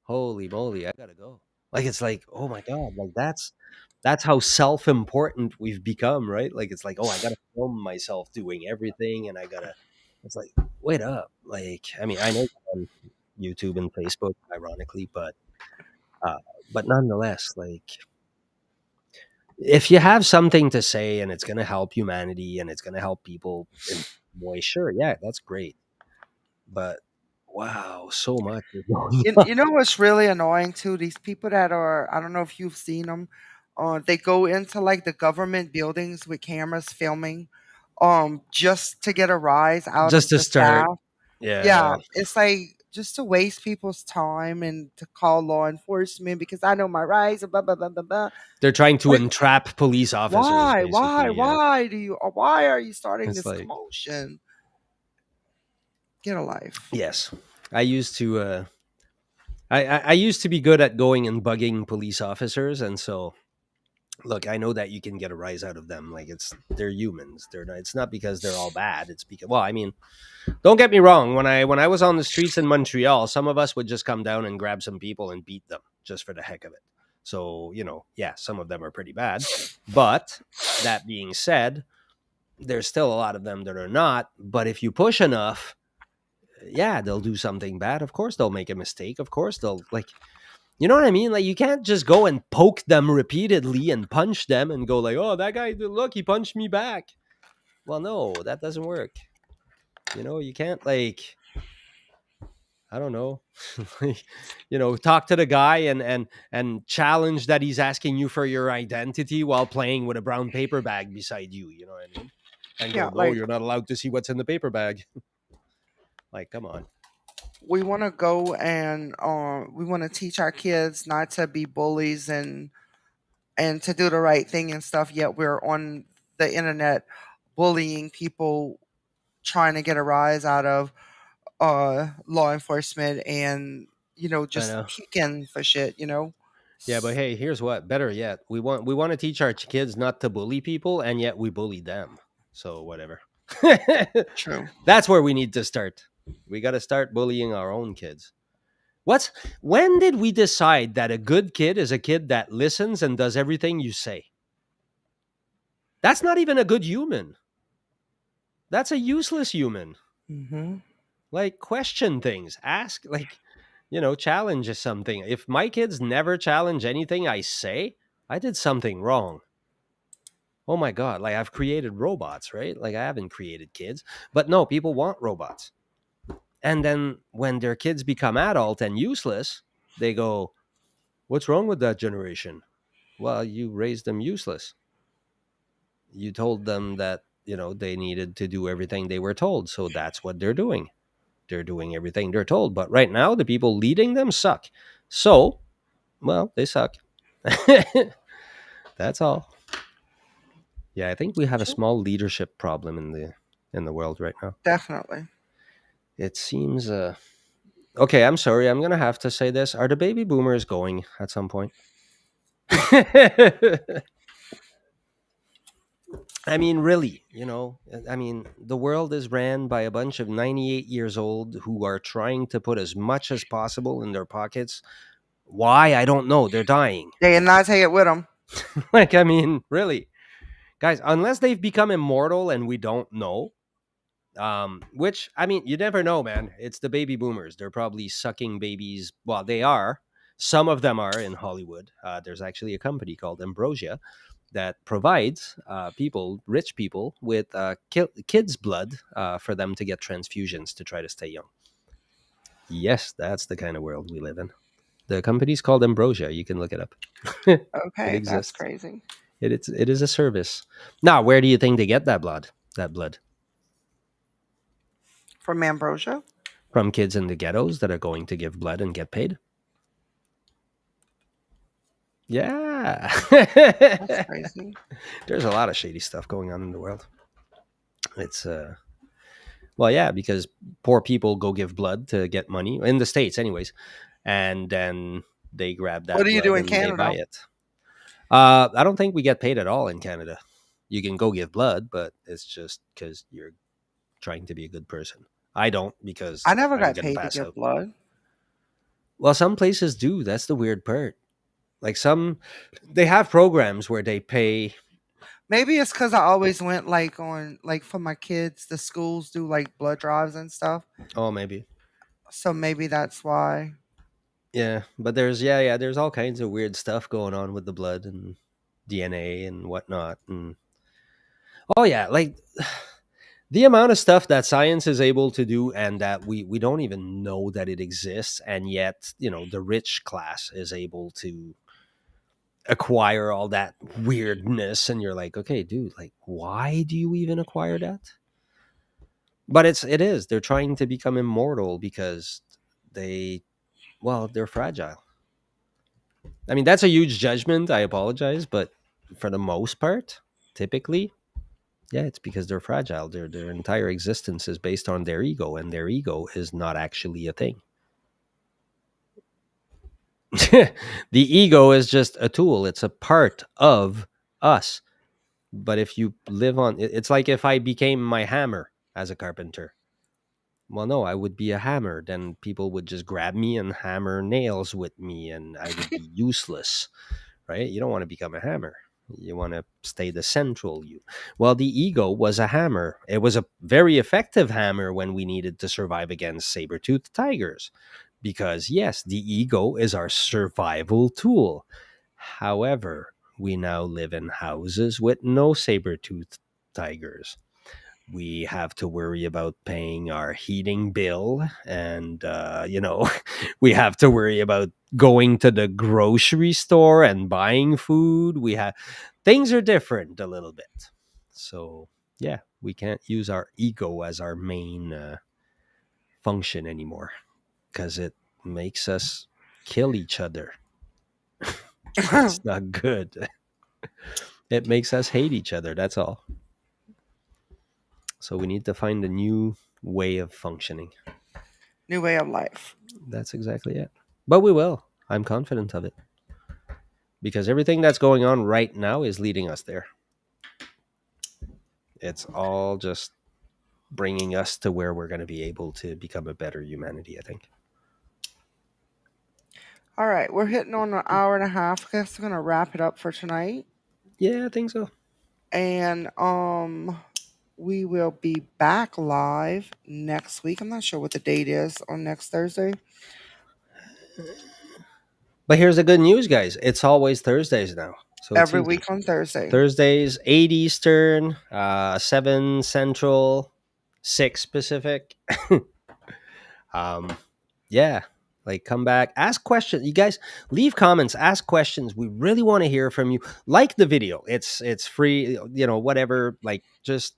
Holy moly, I gotta go. Like, it's like, oh my god, like, that's how self-important we've become, right? Like, it's like, oh, I gotta film myself doing everything, and I gotta, it's like, wait up. Like, I mean, I know you're on YouTube and Facebook, ironically, uh but nonetheless, like, if you have something to say and it's gonna help humanity and it's gonna help people in some way, sure, yeah, that's great. But wow, so much is going You know what's really annoying too? These people that are, I don't know if you've seen them. They go into like the government buildings with cameras filming, just to get a rise out just of to the start. staff. Yeah, Yeah. it's like just to waste people's time and to call law enforcement because I know my rights. Blah blah blah blah blah. They're trying to Like, entrap police officers, why, basically. Yeah. why do you? Why are you starting It's this like, commotion? Get a life. yes. I used to I used to be good at going and bugging police officers, and so, look, I know that you can get a rise out of them. Like, they're humans. They're not, it's not because they're all bad. It's because, well, I mean, don't get me wrong, when I was on the streets in Montreal, some of us would just come down and grab some people and beat them just for the heck of it. So, yeah, some of them are pretty bad. But that being said, there's still a lot of them that are not. But if you push enough, Yeah, they'll do something bad. Of course, they'll make a mistake. Of course, they'll like, you know what I mean? Like, you can't just go and poke them repeatedly and punch them and go like, "Oh, that guy, look, he punched me back." Well, no, that doesn't work. You can't like, I don't know, like, talk to the guy and challenge that he's asking you for your identity while playing with a brown paper bag beside you. You know what I mean? And go, Yeah, no, like you're not allowed to see what's in the paper bag. Like, come on. we want to go and we want to teach our kids not to be bullies and to do the right thing and stuff. Yet we're on the internet bullying people, trying to get a rise out of law enforcement and I just know. kicking for shit. Yeah, but hey, here's what. Better yet, we want to teach our kids not to bully people, and yet we bully them. So whatever. True. That's where we need to start. We got to start bullying our own kids. What's When did we decide that a good kid is a kid that listens and does everything you say? That's not even a good human. That's a useless human. Hmm. Like, question things, ask, like, challenge something. If my kids never challenge anything I say, I did something wrong. Oh my god, like, I've created robots, right? Like, I haven't created kids. But no, people want robots. And then when their kids become adult and useless, they go, "What's wrong with that generation?" Well, you raised them useless. You told them that, they needed to do everything they were told, so that's what they're doing. They're doing everything they're told, but right now the people leading them suck. So, well, they suck. That's all. Yeah, I think we have a True. small leadership problem in the world right now. Definitely. It seems okay, I'm sorry. I'm going to have to say this. Are the baby boomers going at some point? I mean, really, I mean, the world is ran by a bunch of 98 years old who are trying to put as much as possible in their pockets. Why? I don't know. They're dying. They did not take it with them. Like, I mean, really, guys, unless they've become immortal and we don't know, which, I mean, you never know, man. It's the baby boomers. They're probably sucking babies. Well, they are. Some of them are in Hollywood. There's actually a company called Ambrosia that provides rich people, with kids' blood for them to get transfusions to try to stay young. Yes, that's the kind of world we live in. The company's called Ambrosia. You can look it up. It Okay, that's exists. crazy. It is a service. Now, where do you think they get that blood? That blood From Ambrosia. from kids in the ghettos that are going to give blood and get paid? Yeah. That's crazy. There's a lot of shady stuff going on in the world. It's well, yeah, because poor people go give blood to get money in the states, anyways, and then they grab What that do you blood do in and they buy Canada? it. I don't think we get paid at all in Canada. You can go give blood, but it's just because you're trying to be a good person. I don't, because I never I'm got gonna paid to pass give out. blood. Well, some places do. That's the weird part. Like, they have programs where they pay. Maybe it's because I always went like on like for my kids. The schools do like blood drives and stuff, Oh, maybe. so maybe that's why. Yeah, but there's all kinds of weird stuff going on with the blood and DNA and whatnot. And oh yeah, like, the amount of stuff that science is able to do, and that we don't even know that it exists, and yet, the rich class is able to acquire all that weirdness, and you're like, okay, dude, like, why do you even acquire that? But it is they're trying to become immortal because they they're fragile. I mean, that's a huge judgment. I apologize, but for the most part, typically, yeah, it's because they're fragile. Their entire existence is based on their ego, and their ego is not actually a thing. The ego is just a tool. It's a part of us. But if you live on it's like if I became my hammer as a carpenter. Well, no, I would be a hammer. Then people would just grab me and hammer nails with me, and I would be useless, right? You don't want to become a hammer. You want to stay the central you. Well, the ego was a hammer. It was a very effective hammer when we needed to survive against saber-toothed tigers. Because, yes, the ego is our survival tool. However, we now live in houses with no saber-toothed tigers. We have to worry about paying our heating bill, and we have to worry about going to the grocery store and buying food. We have Things are different a little bit. So yeah, we can't use our ego as our main function anymore, because it makes us kill each other. That's not good. It makes us hate each other, that's all. So we need to find a new way of functioning. New way of life. That's exactly it. But we will. I'm confident of it, because everything that's going on right now is leading us there. It's all just bringing us to where we're going to be able to become a better humanity, I think. All right, we're hitting on an hour and a half. I guess we're gonna wrap it up for tonight, Yeah, I think so. and we will be back live next week. I'm not sure what the date is on next Thursday. But here's the good news, guys. It's always Thursdays now. So it's Every easy. week on Thursday. Thursdays, 8 Eastern, 7 Central, 6 Pacific. um, yeah, like, come back, ask questions. You guys leave comments, ask questions. We really want to hear from you. Like the video. It's free, whatever. Like, just,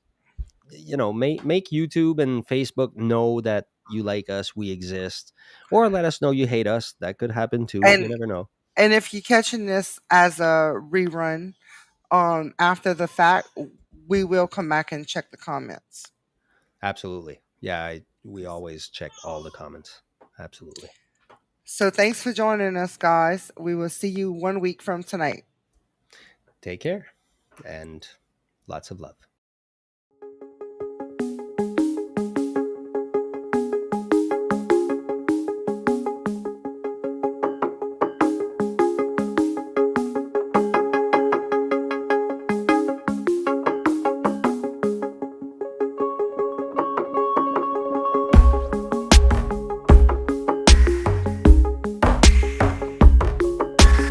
make YouTube and Facebook know that you like us, we exist, or let us know you hate us. That could happen too. You And never know. and if you're catching this as a rerun, after the fact, we will come back and check the comments. Absolutely. Yeah, we always check all the comments. Absolutely. So thanks for joining us, guys. We will see you 1 week from tonight. Take care, and lots of love.